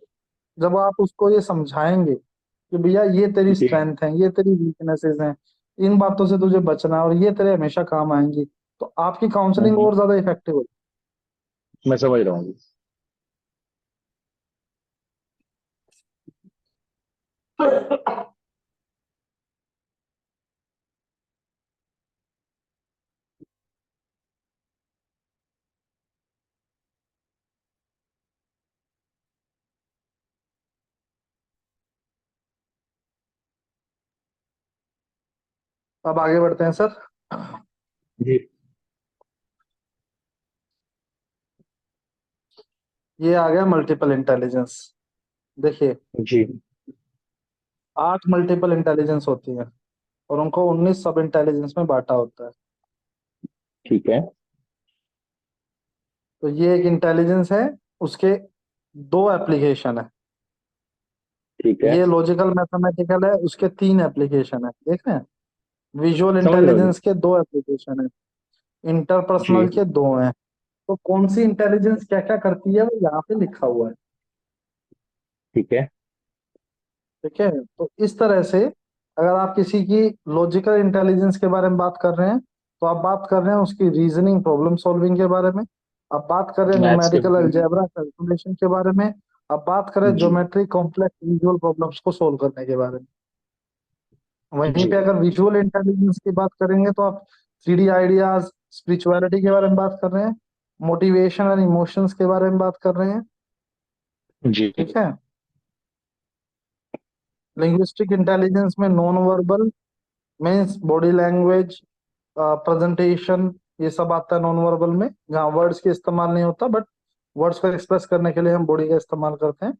जब आप उसको ये समझाएंगे कि भैया ये तेरी जी। स्ट्रेंथ है, ये तेरी वीकनेसेस हैं, इन बातों से तुझे बचना है और ये तेरे हमेशा काम आएंगी, तो आपकी काउंसलिंग हम्म, और ज्यादा इफेक्टिव होगी। मैं समझ रहा हूँ। अब आगे बढ़ते हैं सर। जी। ये आ गया मल्टीपल इंटेलिजेंस। देखिए, जी। 8 मल्टीपल इंटेलिजेंस होती है और उनको 19 सब इंटेलिजेंस में बांटा होता है। ठीक है। तो ये एक इंटेलिजेंस है, उसके 2 एप्लीकेशन है। ठीक है। ये लॉजिकल मैथमेटिकल है, उसके 3 एप्लीकेशन है। देख रहे हैं, विजुअल समझ रहा हूँ। इंटेलिजेंस के 2 एप्लीकेशन है, जी। इंटरपर्सनल के 2 हैं। तो कौन सी इंटेलिजेंस क्या क्या करती है वो यहाँ पे लिखा हुआ है। ठीक है। ठीक है, तो इस तरह से अगर आप किसी की लॉजिकल इंटेलिजेंस के बारे में बात कर रहे हैं, तो आप बात कर रहे हैं उसकी रीजनिंग प्रॉब्लम सॉल्विंग के बारे में। आप बात कर रहे हैं मैथ्स के न्यूमेरिकल बारे में। अलजेब्रा कैलकुलेशन के बारे में। आप बात कर रहे हैं जी। ज्योमेट्री कॉम्प्लेक्स विजुअल प्रॉब्लम्स को सोल्व करने के बारे में। वहीं जी। पे अगर विजुअल इंटेलिजेंस की बात करेंगे तो आप 3D आइडियाज, स्पिरिचुअलिटी के बारे में बात कर रहे हैं, मोटिवेशन और इमोशंस के बारे में बात कर रहे हैं। जी। ठीक है, लिंग्विस्टिक इंटेलिजेंस में non verbal means body language, presentation, ये सब आता है नॉन वर्बल में, जहाँ वर्ड्स के इस्तेमाल नहीं होता, बट वर्ड्स को एक्सप्रेस करने के लिए हम बॉडी का इस्तेमाल करते हैं।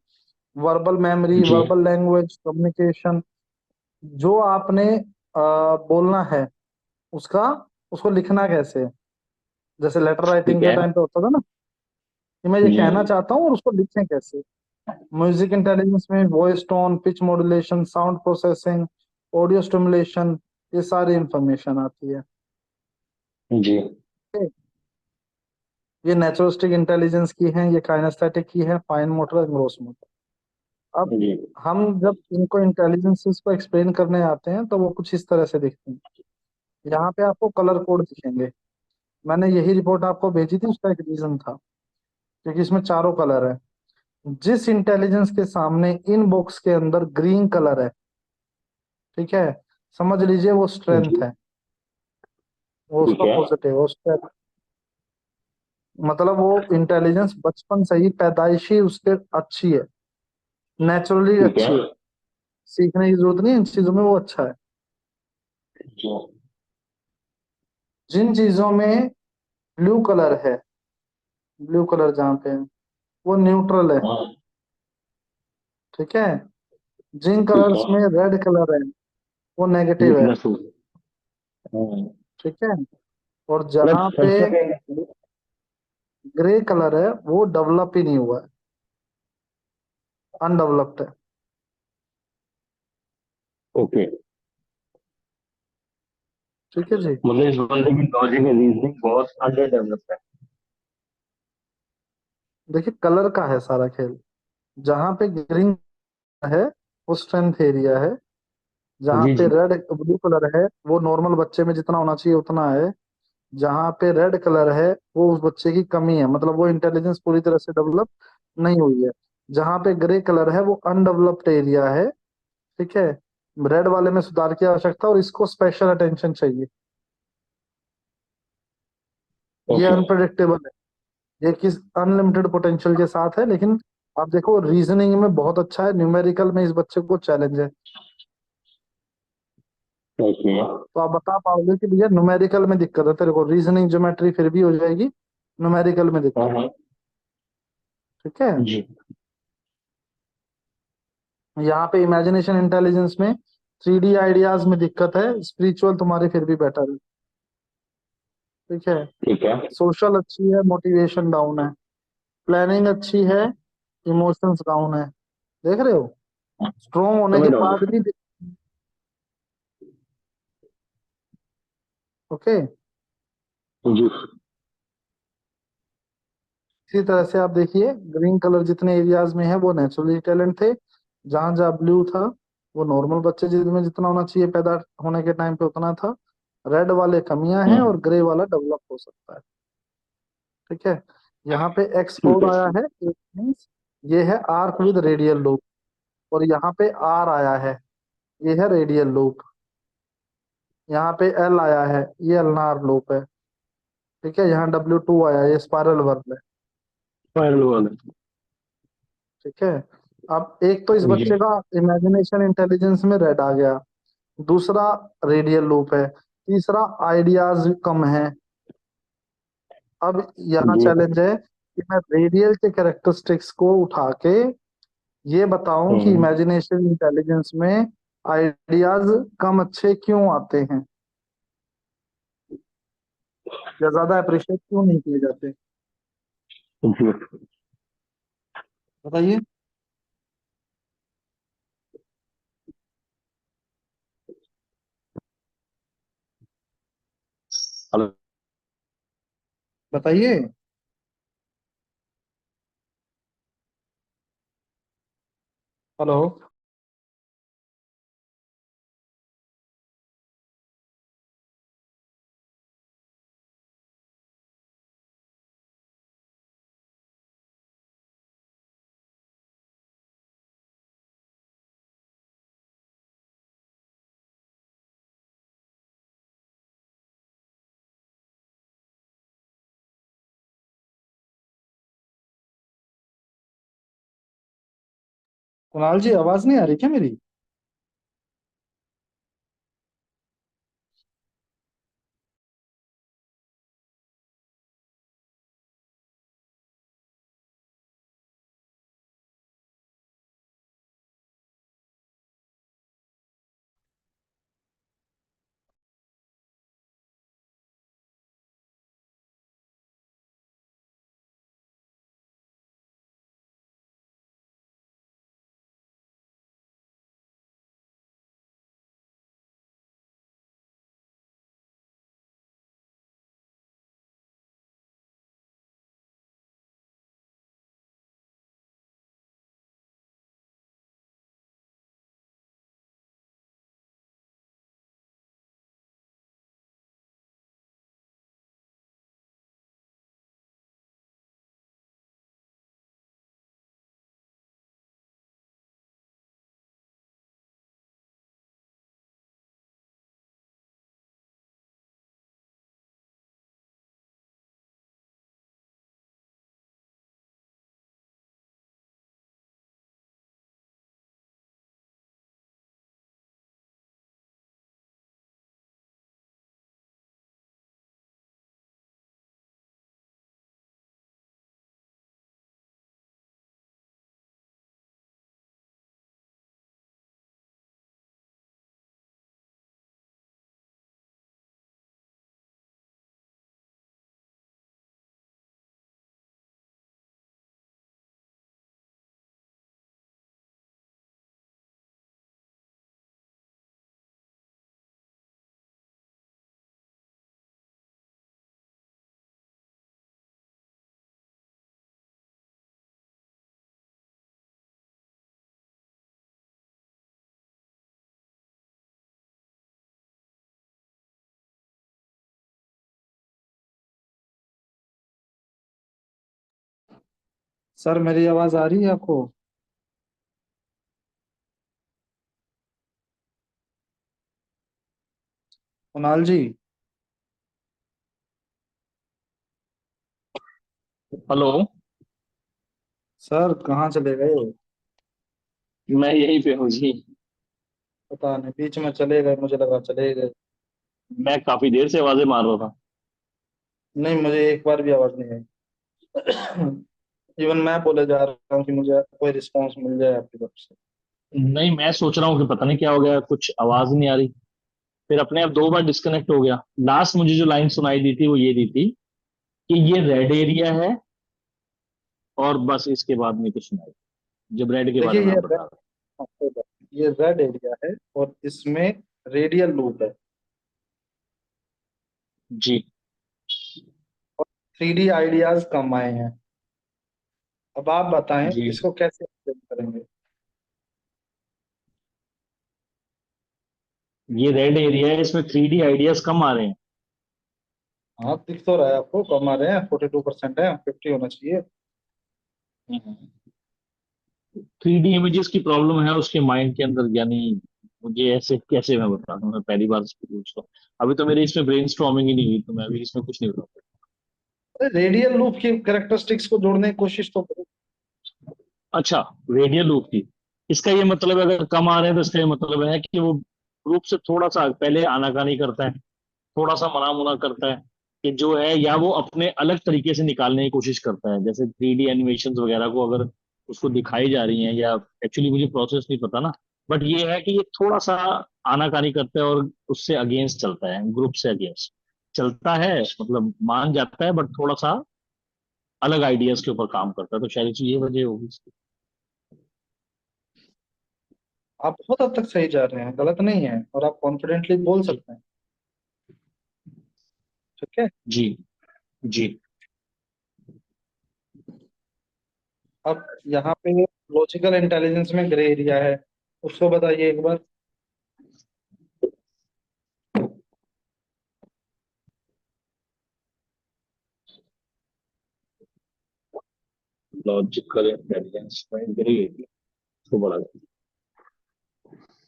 वर्बल मेमोरी, जी। वर्बल लैंग्वेज, कम्युनिकेशन, जो आपने बोलना है उसका, उसको लिखना कैसे है। जैसे लेटर ठीक राइटिंग के है। टाइम पे होता था ना, कि मैं ये कहना जी। चाहता हूँ और उसको लिखें कैसे। म्यूजिक इंटेलिजेंस में voice tone, pitch modulation, sound processing, audio stimulation, ये सारी इंफॉर्मेशन आती है। जी। ठीक? ये नेचुरलिस्टिक इंटेलिजेंस की है, ये काइनेस्थेटिक की है, फाइन मोटर, ग्रोस मोटर। अब जी। हम जब इनको इंटेलिजेंसेस को एक्सप्लेन करने आते हैं तो वो कुछ इस तरह से दिखते हैं। यहाँ पे आपको कलर कोड दिखेंगे। मैंने यही रिपोर्ट आपको भेजी थी, उसका एक रीजन था, क्योंकि इसमें चारों कलर है। जिस इंटेलिजेंस के सामने इन बॉक्स के अंदर ग्रीन कलर है, ठीक है, समझ लीजिए वो जी। स्ट्रेंथ है, वो ठीक उसका है। पॉजिटिव है, वो strength। मतलब वो इंटेलिजेंस बचपन से ही पैदाइशी उसके अच्छी है, नेचुरली ठीक है। अच्छी है, सीखने की जरूरत नहीं, इन चीजों में वो अच्छा है। जी। जिन चीजों में ब्लू कलर है, ब्लू कलर जहाँ पे है वो न्यूट्रल है। हाँ। ठीक है, जिन ठीक कलर्स है। में रेड कलर है वो नेगेटिव है। वीकनेस हो। हाँ। ठीक है, और मतलब जहाँ पे सबसे पहले। ग्रे कलर है वो डेवलप ही नहीं हुआ है, अनडेवलप्ड है। ओके। ठीक है जी। मतलब इस बंदे की लॉजिक और रीजनिंग बहुत अंडर डेवलप्ड है। देखिए, कलर का है सारा खेल। जहाँ पे ग्रीन है वो स्ट्रेंथ एरिया है, जहाँ जी। पे जी। रेड ब्लू कलर है वो नॉर्मल बच्चे में जितना होना चाहिए उतना है। जहाँ पे रेड कलर है वो उस बच्चे की कमी है, मतलब वो इंटेलिजेंस पूरी तरह से डेवलप नहीं हुई है। जहाँ पे ग्रे कलर है वो अनडेवलप्ड एरिया है। ठीक है, रेड वाले में सुधार की आवश्यकता और इसको स्पेशल अटेंशन चाहिए। ये ओके। अनप्रडिक्टेबल है, ये किस अनलिमिटेड पोटेंशियल के साथ है, लेकिन आप देखो रीजनिंग में बहुत अच्छा है, न्यूमेरिकल में इस बच्चे को चैलेंज है। ओके। तो आप बता पाओगे कि भैया न्यूमेरिकल में दिक्कत है तेरे को, रीजनिंग ज्योमेट्री फिर भी हो जाएगी, न्यूमेरिकल में हाँ दिक्कत। हाँ। ठीक है, जी। यहाँ पे इमेजिनेशन इंटेलिजेंस में 3D आइडियाज में दिक्कत है, स्पिरिचुअल तुम्हारी फिर भी बेटर है। ठीक है। ठीक है। सोशल अच्छी है, मोटिवेशन डाउन है। प्लानिंग अच्छी है, इमोशंस डाउन है। देख रहे हो, स्ट्रोंग होने समझ के रहा हूँ बाद भी। ओके। मैं। जी। इसी तरह से आप देखिए, ग्रीन कलर जितने एरियाज में है वो नेचुरली टैलेंट थे। जहां जहां ब्लू था वो नॉर्मल बच्चे जिनमें जितना होना चाहिए पैदा होने के टाइम पे उतना था। रेड वाले कमियां हैं और ग्रे वाला डेवलप हो सकता है। ठीक है। यहाँ पे एक्स ठीक फोर है। आया है, it means ये है आर्क विद रेडियल लूप। और यहाँ पे आर आया है, ये है रेडियल लूप। यहाँ पे एल आया है, ये अल्नार लूप है। ठीक है। यहाँ W2 आया है, ये स्पाइरल वर्ल है। फाइनल वाला। ठीक है। अब एक तो इस जी। बच्चे का इमेजिनेशन इंटेलिजेंस में रेड आ गया, दूसरा रेडियल लूप है, तीसरा आइडियाज कम है। अब यहाँ जी। चैलेंज है कि मैं रेडियल के कैरेक्टरिस्टिक्स को उठा के ये बताऊं कि हम्म। इमेजिनेशन इंटेलिजेंस में आइडियाज कम अच्छे क्यों आते हैं, या ज्यादा अप्रिशिएट क्यों नहीं किए जाते। जी। बताइए। हेलो। बताइए। हेलो। कुणाल जी, आवाज नहीं आ रही क्या मेरी? सर, मेरी आवाज आ रही है आपको? कुणाल जी। हेलो। सर कहाँ चले गए हो? मैं यहीं पे हूँ जी। पता नहीं, बीच में चले गए, मुझे लगा चले गए। मैं काफी देर से आवाजें मार रहा था। नहीं, मुझे एक बार भी आवाज नहीं आई। इवन मैं बोले जा रहा हूँ कि मुझे कोई रिस्पॉन्स मिल जाए आपकी तरफ से। नहीं, मैं सोच रहा हूँ कि पता नहीं क्या हो गया, कुछ आवाज नहीं आ रही, फिर अपने आप 2 बार डिस्कनेक्ट हो गया। लास्ट मुझे जो लाइन सुनाई दी थी वो ये दी थी कि ये रेड एरिया है, और बस इसके बाद नहीं कुछ सुनाई, जब रेड के बारे देखिए में आप बता रहे ये रेड एरिया है और इसमें रेडियल लूप है। थे। जी। 3D आइडियाज कम आए हैं। अब आप बताएं जी, इसको कैसे explain करेंगे। ये रेड एरिया है, इसमें 3D आइडियाज कम आ रहे हैं। हाँ दिख तो रहा है आपको, कम आ रहे हैं, 42% है, 50 होना चाहिए। 3D इमेजेस की प्रॉब्लम है उसके माइंड के अंदर, यानी मुझे ऐसे कैसे मैं बता दूं, मैं पहली बार इसको पूछ रहा हूँ, अभी तो मेरे इसमें ब्रेन स्टॉर्मिंग ही नहीं हुई, तो मैं अभी इसमें कुछ नहीं बता अरे रेडियल लूप की कैरेक्टरिस्टिक्स को जोड़ने की कोशिश तो करो। सकता। अच्छा, रेडियल लूप की, इसका ये मतलब है अगर कम आ रहे हैं तो इसका ये मतलब है कि वो ग्रुप से थोड़ा सा पहले आनाकानी करता है, थोड़ा सा मना मुना करता है कि जो है, या वो अपने अलग तरीके से निकालने की कोशिश करता है, जैसे 3D एनिमेशन वगैरह को अगर उसको दिखाई जा रही हैं, या एक्चुअली मुझे प्रोसेस नहीं पता ना, बट ये है कि ये थोड़ा सा आनाकानी करता है और उससे अगेंस्ट चलता है, ग्रुप से अगेंस्ट चलता है, मतलब मान जाता है, बट थोड़ा सा अलग आइडियाज के ऊपर काम करता है, तो शायद ये वजह होगी इसकी। आप बहुत हद तक सही जा रहे हैं, गलत नहीं है, और आप कॉन्फिडेंटली बोल जी। सकते हैं। ठीक है। जी। जी। अब यहाँ पे लॉजिकल इंटेलिजेंस में ग्रे एरिया है, उसको बताइए एक बार। लॉजिकल इंटेलिजेंस में ग्रे एरिया इसको बड़ा,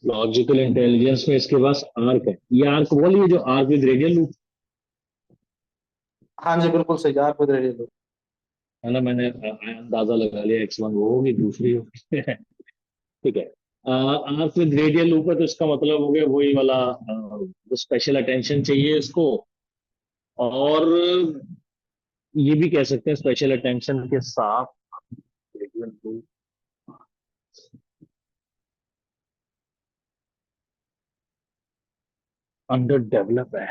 लॉजिकल इंटेलिजेंस में इसके पास आर्क है, ये आर्क बोलिए जो आर्क विद रेडियल लूप हाँ जी बिल्कुल सही, आर विद रेडियल। है ना, मैंने अंदाजा लगा लिया, X1 वो होगी, दूसरी होगी। ठीक है। आर्क विद रेडियल लूप है तो इसका मतलब हो गया वही वाला, स्पेशल अटेंशन चाहिए इसको, और ये भी कह सकते हैं स्पेशल अटेंशन के साथ रेडियल लूप अंडर डेवलप है।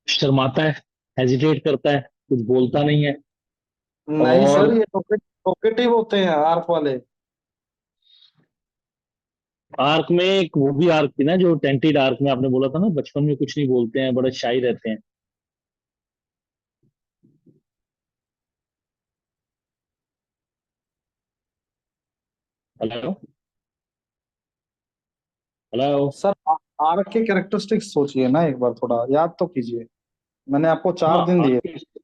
शर्माता है, हेजिटेट करता है, कुछ बोलता नहीं है, नहीं और सर, ये टोकेटिव होते हैं आर्क वाले। आर्क में एक वो भी आर्क थी ना, जो टेंटेड आर्क में आपने बोला था ना, बचपन में कुछ नहीं बोलते हैं, बड़े शाई रहते हैं। हेलो। हेलो। सर आर्क के कैरेक्टरिस्टिक्स सोचिए ना एक बार, थोड़ा याद तो कीजिए। मैंने आपको हाँ, 4 दिन दिए। आर्क के,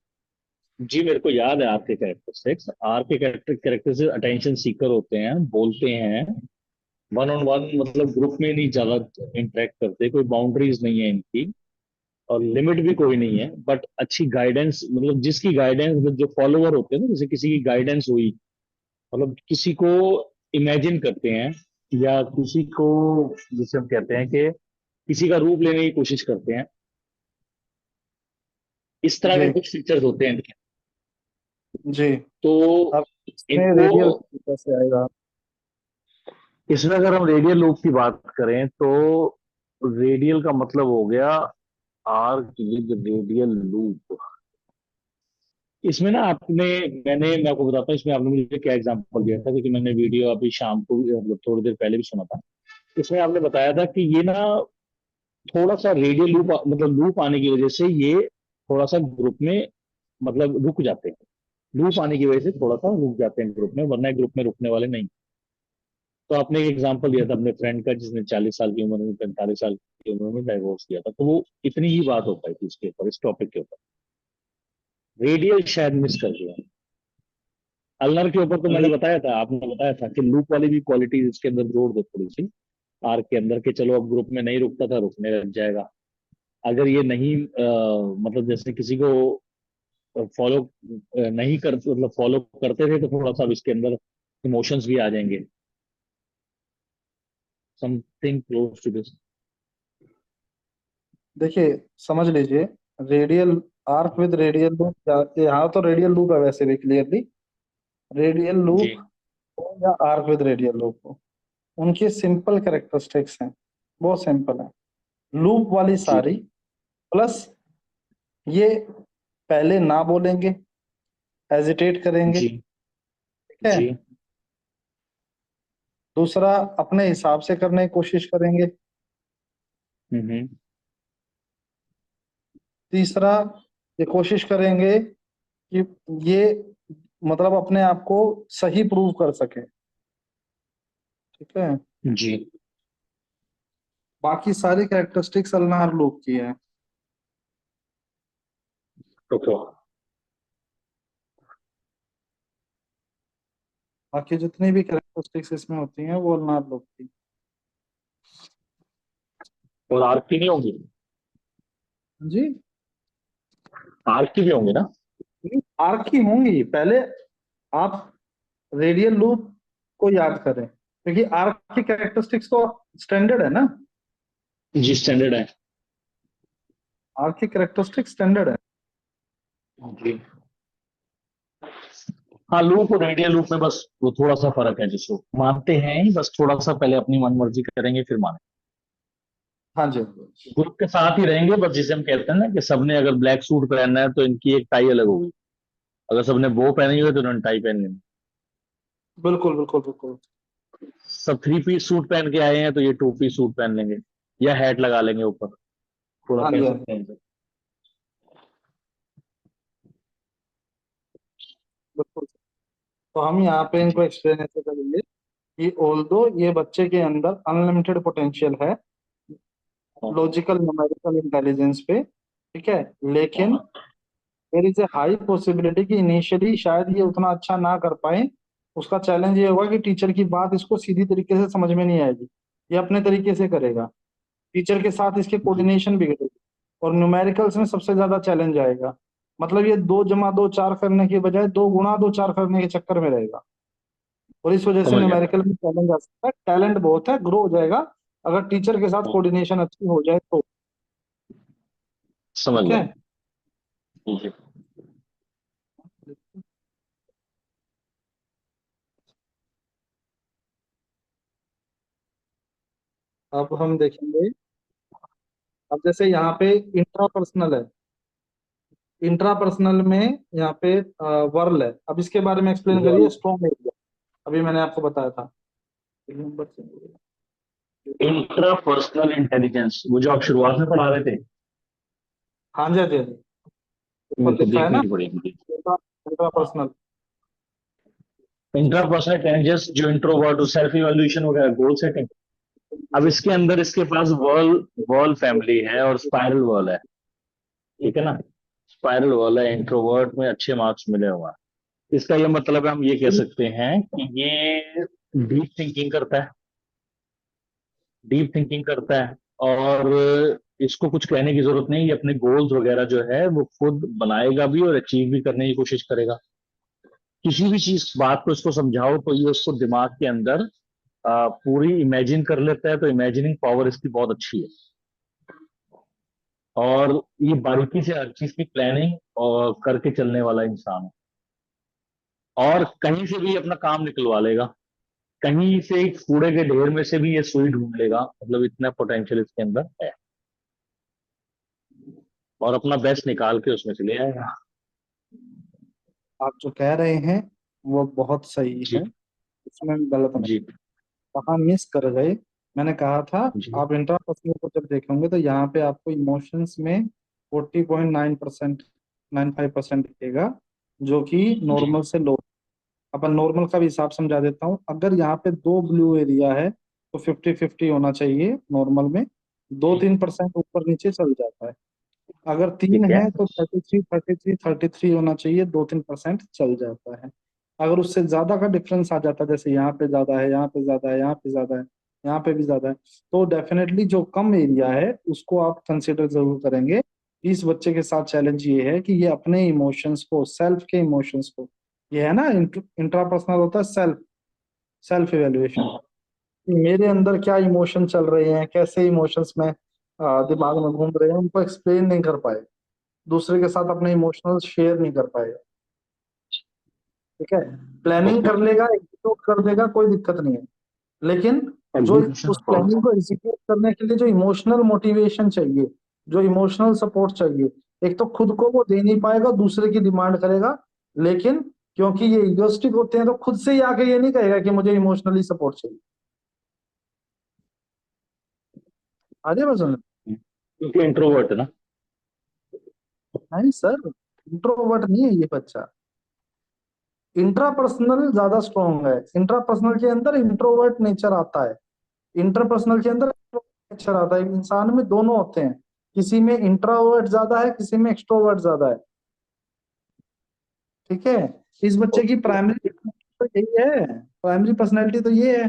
जी मेरे को याद है आर्क के कैरेक्टरिस्टिक्स, आर्क के कैरेक्टरिस्टिक्स अटेंशन सीकर होते हैं, बोलते हैं, वन ऑन वन, मतलब ग्रुप में नहीं ज्यादा इंटरेक्ट करते, कोई बाउंड्रीज नहीं है इनकी, और लिमिट भी कोई नहीं है, बट अच्छी गाइडेंस, मतलब जिसकी गाइडेंस, मतलब जो फॉलोअर होते हैं ना, जैसे किसी की गाइडेंस हुई, मतलब किसी को इमेजिन करते हैं, या किसी को, जिसे हम कहते हैं कि किसी का रूप लेने की कोशिश करते हैं, इस तरह के जी कुछ फीचर्स होते हैं इनके। जी। तो अब इसमें इनको, रेडियल कैसे आएगा। इसमें अगर हम रेडियल लूप की बात करें तो रेडियल का मतलब हो गया आर्क विद रेडियल लूप। इसमें ना आपने, मैं आपको बताता हूँ, इसमें आपने मुझे क्या एग्जांपल दिया था, क्योंकि मैंने वीडियो अभी शाम को मतलब थोड़ी देर पहले भी सुना था। इसमें आपने बताया था कि ये ना थोड़ा सा रेडियल लूप, मतलब लूप आने की वजह से ये थोड़ा सा ग्रुप में, मतलब रुक जाते हैं, लूप आने की वजह से थोड़ा सा रुक जाते हैं ग्रुप में, वरना ग्रुप में रुकने वाले नहीं। तो आपने एक एग्जांपल दिया था अपने फ्रेंड का, जिसने 40 साल की उम्र में, 45 साल की उम्र में डाइवोर्स किया था, तो वो इतनी ही बात हो पाई थी इसके ऊपर, इस टॉपिक के ऊपर। रेडियल शायद मिस कर दिया। अल्नर के ऊपर तो मैंने बताया था, आपने बताया था कि लूप वाली भी क्वालिटी इसके अंदर जोड़ दो थोड़ी सी, आर्क के अंदर, के चलो अब ग्रुप में नहीं रुकता था, रुकने लग जाएगा। अगर ये नहीं मतलब जैसे किसी को फॉलो नहीं कर, मतलब फॉलो करते थे, तो थोड़ा सा अब इसके अंदर इमोशंस भी आ जाएंगे, समथिंग क्लोज टू दिस। देखिए समझ लीजिए, radial arc with radial loop, यहाँ तो रेडियल लूप है वैसे भी क्लियरली, रेडियल जी लूप हो या आर्क विद रेडियल लूप हो, उनकी सिंपल कैरेक्टरिस्टिक्स हैं, बहुत सिंपल है। लूप वाली जी सारी, प्लस ये पहले ना बोलेंगे, हेजिटेट करेंगे, जी ठीक है। जी। दूसरा, अपने हिसाब से करने की कोशिश करेंगे। हम्म। तीसरा, ये कोशिश करेंगे कि ये मतलब अपने आप को सही प्रूव कर सके, ठीक है। जी। बाकी सारी कैरेक्टरिस्टिक्स अल्नार लूप की है। ओके। बाकी जितनी भी कैरेक्टरिस्टिक्स इसमें होती हैं वो अल्नार लूप की। और आर्क की नहीं होगी? जी, आर्क की भी होंगी ना? आर्क की होंगी। पहले आप रेडियल लूप को याद करें, क्योंकि आर्क की कैरेक्टरिस्टिक्स तो स्टैंडर्ड है ना, जी स्टैंडर्ड है। आर्क की कैरेक्टरिस्टिक्स स्टैंडर्ड है। जी। हाँ, लूप और रेडियल लूप में बस वो थोड़ा सा फर्क है, जिसको मानते हैं ही, बस थोड़ा सा पहले अपनी मन मर्जी करेंगे फिर माने। हाँ जी। ग्रुप के साथ ही रहेंगे, बस जिसे हम कहते हैं ना कि सबने अगर ब्लैक सूट पहनना है तो इनकी एक टाई अलग होगी, अगर सबने वो पहनी हुई तो इन्होंने टाई पहन लेनी। बिल्कुल बिल्कुल बिल्कुल। सब थ्री पीस सूट पहन के आए हैं तो ये टू पीस सूट पहन लेंगे, या हैट लगा लेंगे ऊपर, थोड़ा हाँ कह जी, हाँ जी, सकते हैं इसे। बिल्कुल। तो हम यहाँ पे इनको जी। एक्सप्लेन ऐसे करेंगे कि ऑल्दो ये बच्चे के अंदर अनलिमिटेड पोटेंशियल है हाँ लॉजिकल न्यूमेरिकल इंटेलिजेंस पे, ठीक है, लेकिन हाँ there is a high possibility कि इनिशियली शायद ये उतना अच्छा ना कर पाए। उसका चैलेंज ये होगा कि टीचर की बात इसको सीधी तरीके से समझ में नहीं आएगी, ये अपने तरीके से करेगा, टीचर के साथ इसके जी। कोऑर्डिनेशन बिगड़ेगी, और न्यूमेरिकल्स में सबसे ज्यादा चैलेंज आएगा। मतलब ये 2 + 2 = 4 करने के बजाय 2 × 2 = 4 करने के चक्कर में रहेगा, और इस वजह से समझ गया। न्यूमेरिकल में चैलेंज आ सकता है। टैलेंट बहुत है, ग्रो हो जाएगा अगर टीचर के साथ हाँ, कोऑर्डिनेशन अच्छी हो जाए तो, समझ ठीक गया। है। जी। अब हम देखेंगे, अब जैसे यहाँ पे इंट्रापर्सनल है, इंट्रापर्सनल में यहाँ पे वर्ल है। अब इसके बारे में एक्सप्लेन करिए, स्ट्रॉन्ग एरिया, अभी मैंने आपको बताया था। इंट्रापर्सनल इंटेलिजेंस, वो जो आप शुरुआत में पढ़ा रहे थे, हाँ जी, हाँ जी, हाँ जी। ऊपर मेरे को लिखा है देखने ना, की पड़ेगी। हाँ, इंट्रापर्सनल। इंट्रापर्सनल इंटेलिजेंस जो इंट्रोवर्ट, सेल्फ इवैल्यूएशन वगैरह, गोल सेटिंग। अब इसके अंदर इसके पास वर्ल वर्ल फैमिली है और स्पाइरल वर्ल है, ठीक है ना। स्पाइरल वर्ल है, इंट्रोवर्ट में अच्छे मार्क्स मिले हुए हैं। इसका ये मतलब है, हम ये कह सकते हैं कि ये डीप थिंकिंग करता है, डीप थिंकिंग करता है। और इसको कुछ कहने की जरूरत नहीं, ये अपने गोल्स वगैरह जो है वो खुद बनाएगा भी और अचीव भी करने की कोशिश करेगा। किसी भी चीज बात को इसको समझाओ तो ये उसको दिमाग के अंदर पूरी इमेजिन कर लेता है, तो इमेजिनिंग पावर इसकी बहुत अच्छी है। और ये बारीकी से हर चीज की प्लानिंग और करके चलने वाला इंसान है। और कहीं से भी अपना काम निकलवा लेगा, कहीं से एक कूड़े के ढेर में से भी ये सुई ढूंढ लेगा, मतलब इतना पोटेंशियल इसके अंदर है। और अपना बेस्ट निकाल के उसमें से ले आएगा। आप जो कह रहे हैं वो बहुत सही जी है, इसमें गलत नहीं, जी कहाँ मिस कर गए। मैंने कहा था, जी आप इंट्रापर्सनल को जब देखेंगे तो यहाँ पे आपको इमोशंस में 40.9%, 95% दिखेगा, जो कि जी नॉर्मल से लो। अपन नॉर्मल का भी हिसाब समझा देता हूँ। अगर यहाँ पे 2 ब्लू एरिया है तो 50-50 होना चाहिए नॉर्मल में, दो जी। 3% ऊपर नीचे चल जाता है। अगर 3 ठीक है। है तो 33 33 33 होना चाहिए, 2-3% चल जाता है। अगर उससे ज्यादा का डिफरेंस आ जाता है, जैसे यहाँ पे ज्यादा है, यहाँ पे ज्यादा है, यहाँ पे ज्यादा है, यहाँ पे भी ज्यादा है, तो डेफिनेटली जो कम एरिया है उसको आप कंसिडर जरूर करेंगे। इस बच्चे के साथ चैलेंज ये है कि ये अपने इमोशंस को, सेल्फ के इमोशंस को, ये है ना इंट्रापर्सनल होता है सेल्फ, सेल्फ इवेल्युएशन, मेरे अंदर क्या इमोशन चल रहे हैं, कैसे इमोशंस में दिमाग में घूम रहे हैं, उनको एक्सप्लेन नहीं कर पाए। दूसरे के साथ अपने इमोशनल शेयर नहीं कर पाएगा। ठीक है, प्लानिंग कर लेगा, एग्जीक्यूट कर देगा, कोई दिक्कत नहीं है, लेकिन जो एग्जीक्यूशन उस प्लानिंग को एग्जीक्यूट करने के लिए जो इमोशनल मोटिवेशन चाहिए, जो इमोशनल सपोर्ट चाहिए, एक तो खुद को वो दे नहीं पाएगा, दूसरे की डिमांड करेगा। लेकिन क्योंकि ये इगोस्टिक होते हैं तो खुद से ही आके ये नहीं कहेगा कि मुझे इमोशनली सपोर्ट चाहिए। आगे बस क्योंकि इंट्रोवर्ट है ना। नहीं सर, इंट्रोवर्ट नहीं है ये बच्चा, इंट्रापर्सनल ज्यादा स्ट्रांग है। इंट्रापर्सनल के अंदर इंट्रोवर्ट नेचर आता है, इंटरपर्सनल के अंदर नेचर आता है। इंसान में दोनों होते हैं, किसी में इंट्रोवर्ट ज्यादा है, किसी में एक्सट्रोवर्ट ज्यादा है। ठीक है, इस बच्चे की प्राइमरी तो यही है, प्राइमरी पर्सनैलिटी तो ये है।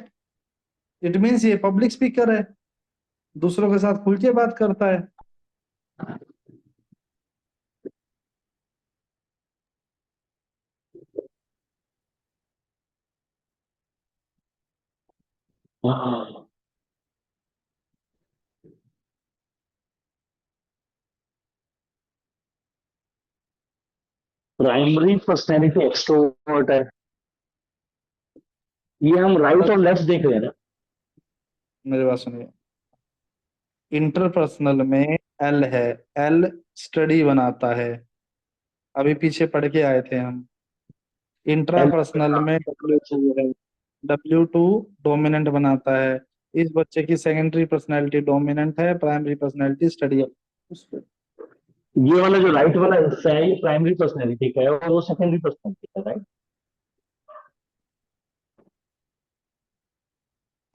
इट मीन्स ये पब्लिक स्पीकर है, दूसरों के साथ खुल के बात करता है। हाँ, प्राइमरी पर्सनैलिटी एक्सट्रोवर्ट है। ये हम राइट और लेफ्ट देख रहे हैं ना। मेरी बात सुनिए, इंटरपर्सनल में एल है, एल स्टडी बनाता है, अभी पीछे पढ़ के आए थे हम। एल इंट्रापर्सनल में W2 है, W2 डोमिनेंट बनाता है। इस बच्चे की सेकेंडरी पर्सनैलिटी डोमिनेंट है, प्राइमरी पर्सनैलिटी स्टडी है। ये वाला जो राइट वाला हिस्सा है ये प्राइमरी पर्सनैलिटी का है और वो सेकेंडरी पर्सनैलिटी का, राइट।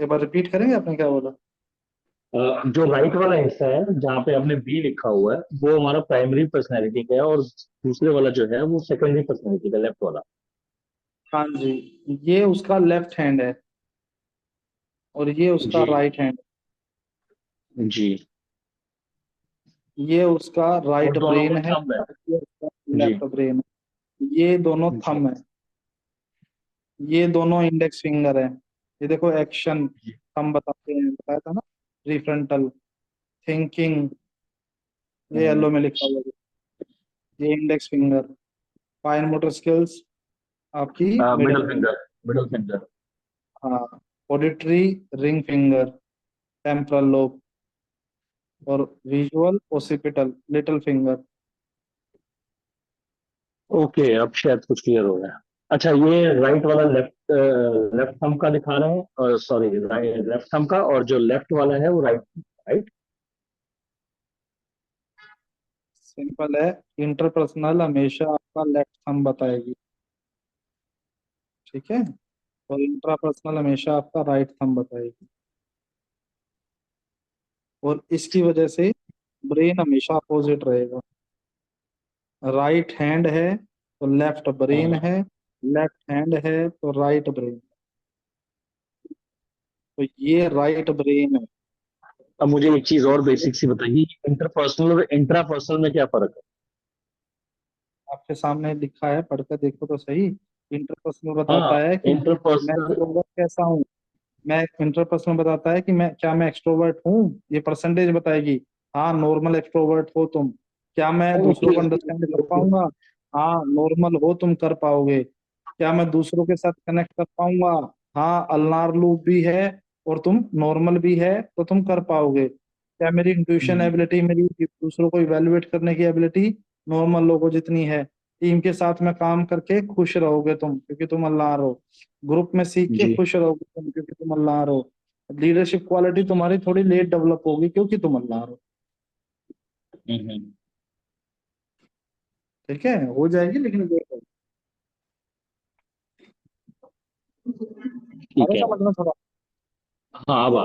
एक बार रिपीट करेंगे, आपने क्या बोला? जो राइट वाला हिस्सा है जहाँ पे आपने बी लिखा हुआ है वो हमारा प्राइमरी पर्सनैलिटी का है और दूसरे वाला जो है वो सेकेंडरी पर्सनैलिटी का, लेफ्ट वाला। हाँ जी, ये उसका लेफ्ट हैंड है और ये उसका जी राइट हैंड। जी। ये उसका और राइट दोनों ब्रेन में है, थंब है। ये उसका जी लेफ्ट ब्रेन है। ये दोनों जी थंब है, ये दोनों इंडेक्स फिंगर है। ये देखो एक्शन जी थंब बताते हैं, बताया था ना, प्रीफ्रंटल, थिंकिंग, ये हम्म, येलो में लिखा हुआ है। ये index finger, fine motor skills आपकी middle middle finger. Finger, middle finger. हाँ, auditory ring finger, temporal lobe, और visual occipital little finger. Okay, अब शायद कुछ क्लियर हो गया। अच्छा, ये राइट वाला लेफ्ट लेफ्ट थंब का दिखा रहे हैं, और सॉरी लेफ्ट थंब का, और जो लेफ्ट वाला है वो राइट। राइट। सिंपल है, इंटरपर्सनल हमेशा आपका लेफ्ट थंब बताएगी, ठीक है, और इंट्रापर्सनल हमेशा आपका राइट थंब बताएगी। और इसकी वजह से ब्रेन हमेशा अपोजिट रहेगा। राइट हैंड है तो लेफ्ट ब्रेन है, लेफ्ट हैंड है तो राइट ब्रेन। तो ये राइट ब्रेन है। अब मुझे एक चीज और बेसिक सी बताइए, इंटरपर्सनल और इंट्रापर्सनल में क्या फर्क है? आपके सामने लिखा है, पढ़कर देखो तो सही। इंटरपर्सनल हाँ, बताता है कि मैं इंटरपर्सनल। एक्सट्रोवर्ट कैसा हूँ, मैं इंटरपर्सनल बताता है कि मैं क्या, मैं एक्सट्रोवर्ट हूँ, ये परसेंटेज बताएगी। हाँ, नॉर्मल एक्सट्रोवर्ट हो तुम, क्या मैं दूसरों ओके को ओके अंडरस्टैंड ओके कर ओके। पाऊंगा? हाँ, नॉर्मल हो तुम, कर पाओगे। क्या मैं दूसरों के साथ कनेक्ट कर पाऊंगा? हाँ, अल्नार लूप भी है और तुम नॉर्मल भी है तो तुम कर पाओगे। क्या मेरी इंट्यूशन हम्म, एबिलिटी, मेरी दूसरों को इवेलुएट करने की एबिलिटी नॉर्मल लोगों जितनी है? टीम के साथ में काम करके खुश रहोगे तुम क्योंकि तुम अल्लाह हो। ग्रुप में सीख के जी। खुश रहोगे तुम क्योंकि तुम अल्लाह हो। लीडरशिप क्वालिटी तुम्हारी थोड़ी लेट डेवलप होगी क्योंकि तुम अल्लाह हो। हम्म, ठीक है, हो जाएगी लेकिन देखो, ठीक अरे है। समझ में थोड़ा। हाँ, अब आ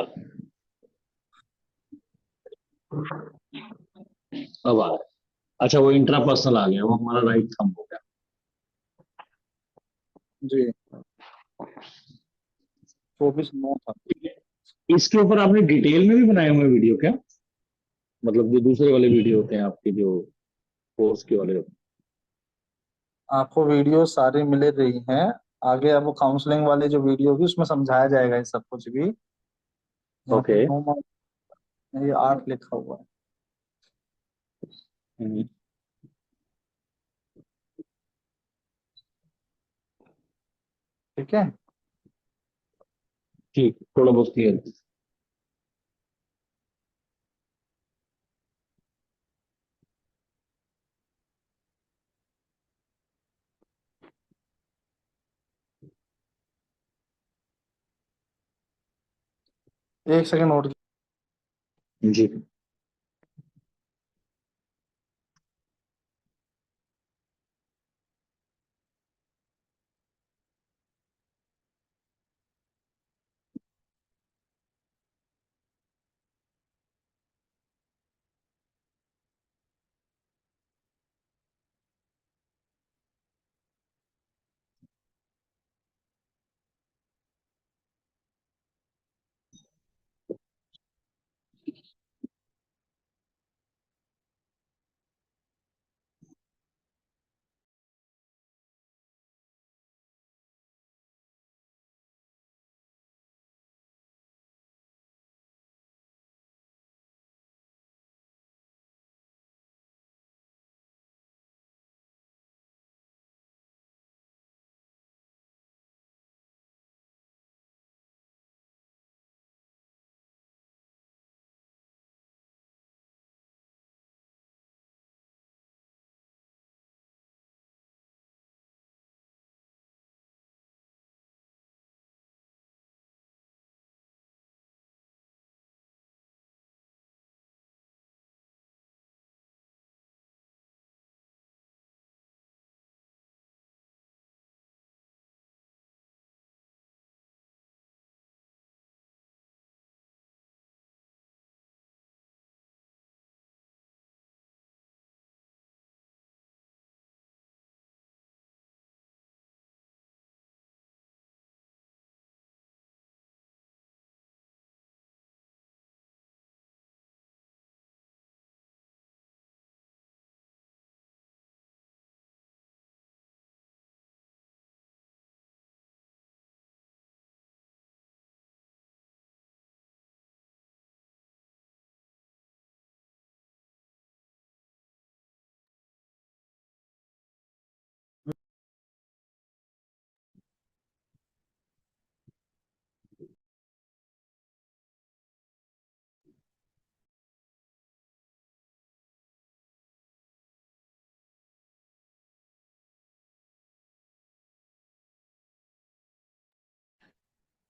रहा है। अच्छा, वो इंट्रापर्सनल आ गया, वो हमारा राइट थंब हो गया। जी, 24/9 था। ठीक है। इसके ऊपर आपने डिटेल में भी बनाए हुए वीडियो क्या? मतलब जो दूसरे वाले वीडियो होते हैं आपके, जो कोर्स के वाले होते आपको वीडियो सारी मिल रही हैं, आगे अब वो काउंसलिंग वाली जो वीडियो होगी उसमें समझाया जाएगा ये सब कुछ भी। हैं? यहाँ पे ओके। 9 मार्क्स, ये 8 लिखा हुआ है। ठीक है। ठीक, थोड़ा बहुत क्लियर। एक सेकंड नोट। जी।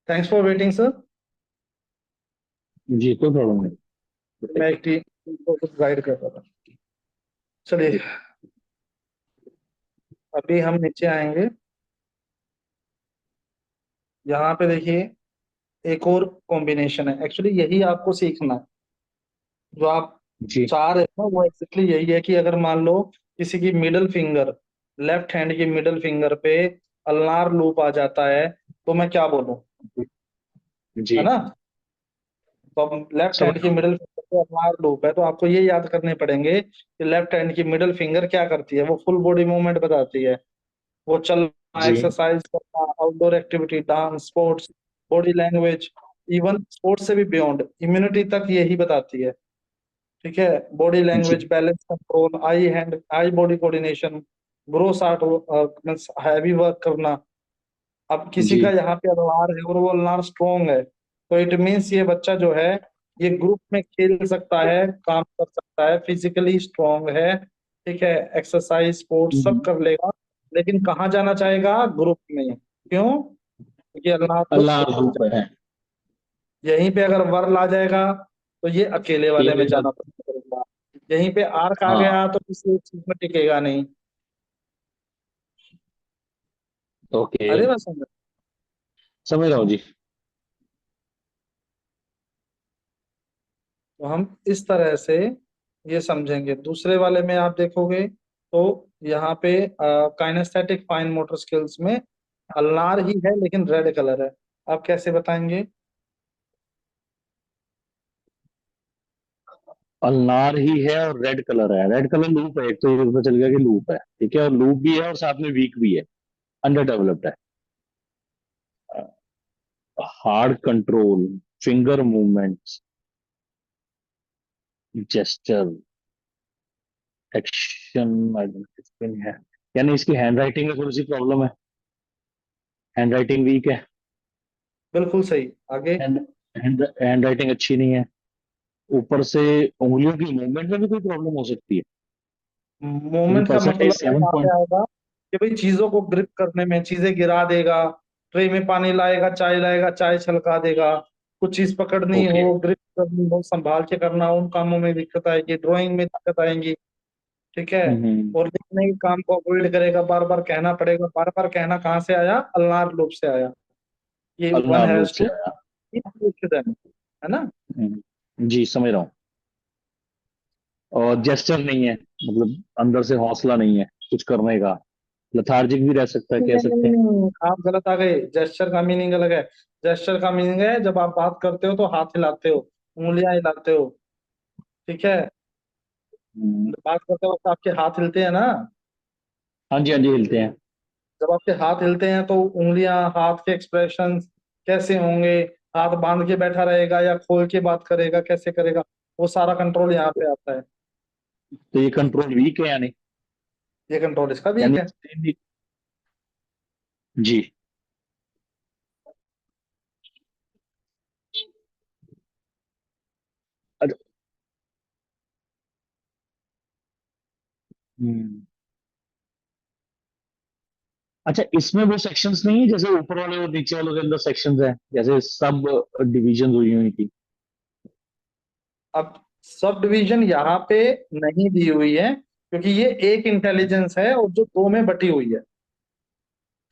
Thanks for waiting sir. जी, कोई प्रॉब्लम नहीं। मैं बताइए। एक टीम को कुछ गाइड कर रहा था। चलिए, अभी हम नीचे आएंगे। यहाँ पे देखिए, एक और कॉम्बिनेशन है। एक्चुअली यही आपको सीखना है। जो आप जी। चाह रहे हो ना, वो एक्चुअली यही है कि अगर मान लो किसी की मिडल फिंगर, लेफ्ट हैंड की मिडल फिंगर पे अल्नार लूप आ जाता है, तो मैं क्या बोलूं? जी, है ना? तो अब लेफ्ट समझ हैंड की रहा हूँ। मिडल फिंगर पे अल्नार लूप है, तो आपको ये याद करने पड़ेंगे कि लेफ्ट हैंड की मिडल फिंगर क्या करती है। वो फुल बॉडी मूवमेंट बताती है। वो चलना, जी। एक्सरसाइज करना, outdoor activity, dance, sports, body language, even sports से भी बियॉन्ड इम्यूनिटी तक यही बताती है। ठीक है। बॉडी जी। Language, balance control, eye hand eye body coordination, growth art, heavy work करना। अब किसी जी। का यहाँ पे अल्नार है और वो अल्नार स्ट्रोंग है, तो इट मीन्स ये बच्चा जो है, ये ग्रुप में खेल सकता है, काम कर सकता है, फिजिकली स्ट्रोंग है। ठीक है। एक्सरसाइज, स्पोर्ट्स सब हम्म। कर लेगा। लेकिन कहाँ जाना चाहेगा? ग्रुप में। क्यों? क्योंकि अल्नार लोग अल्लाह ग्रुप रूप है। यहीं पे अगर वर्ल आ जाएगा तो ये अकेले ये वाले में मेरा। जाना पसंद करेगा। यहीं पे आर्क आ हाँ। गया तो किसी एक चीज में टिकेगा नहीं। ओके। अरे बस समझ। समझ रहा हूँ जी। तो हम इस तरह से ये समझेंगे। दूसरे वाले में आप देखोगे तो यहाँ पे काइनेस्थेटिक फाइन मोटर स्किल्स में अल्नार ही है लेकिन रेड कलर है। आप कैसे बताएंगे? अल्नार ही है और रेड कलर है। रेड कलर लूप है, एक तो ये पता चल गया कि लूप है, ठीक है, और लूप भी है और साथ में वीक भी है, अंडर डेवलप्ड है। Hard control, finger movements, gesture, action, है, यानी इसकी हैंड राइटिंग में थोड़ी सी प्रॉब्लम है। हैंड राइटिंग वीक है। बिल्कुल सही। आगे। हैंड राइटिंग अच्छी नहीं है। ऊपर से उंगलियों की मूवमेंट में भी कोई प्रॉब्लम हो सकती है, क्योंकि मूवमेंट का परसेंटेज मतलब सेवन यहाँ पे पॉइंट आएगा कि भाई चीजों को ग्रिप करने में, चीजें गिरा देगा, ट्रे में पानी लाएगा, चाय छलका देगा, कुछ चीज पकड़नी ओके। हो, ग्रिप करनी हो, संभाल के करना हो, उन कामों में दिक्कत आएगी, ड्राइंग में दिक्कत आएगी। ठीक है। हम्म। और लिखने के काम को अवॉइड करेगा, बार बार कहना पड़ेगा। बार बार कहना कहाँ से आया? अल्नार लूप से आया। ये वन अल्नार लूप हैज से टू आया। है ना। जी समझ रहा हूँ। और जेस्चर नहीं है, मतलब अंदर से हौसला नहीं है कुछ करने का, लथार्जिक भी रह सकता है, कह नहीं, सकते हैं। नहीं, नहीं, आप गलत आ गए। जेस्चर का मीनिंग अलग है। जेस्चर का मीनिंग है जब आप बात करते हो तो हाथ हिलाते हो, उंगलियां हिलाते हो। ठीक है। हम्म। बात करते वक्त आपके हाथ हिलते हैं ना। हाँ जी, हाँ जी, हिलते हैं। जब आपके हाथ हिलते हैं तो उंगलियां, हाथ के एक्सप्रेशन कैसे होंगे? हाथ बांध के बैठा रहेगा या खोल के बात करेगा, कैसे करेगा? वो सारा कंट्रोल यहाँ पे आता है। तो ये कंट्रोल वीक है यानी। ये कंट्रोल इसका वीक यानी है। जी। अच्छा। हम्म। अच्छा, इसमें वो सेक्शंस नहीं है जैसे ऊपर वाले और नीचे वालों के अंदर सेक्शंस है, जैसे सब डिविजन हुई हुई थी। अब सब डिवीजन यहाँ पे नहीं दी हुई है, क्योंकि ये एक इंटेलिजेंस है और जो दो में बटी हुई है।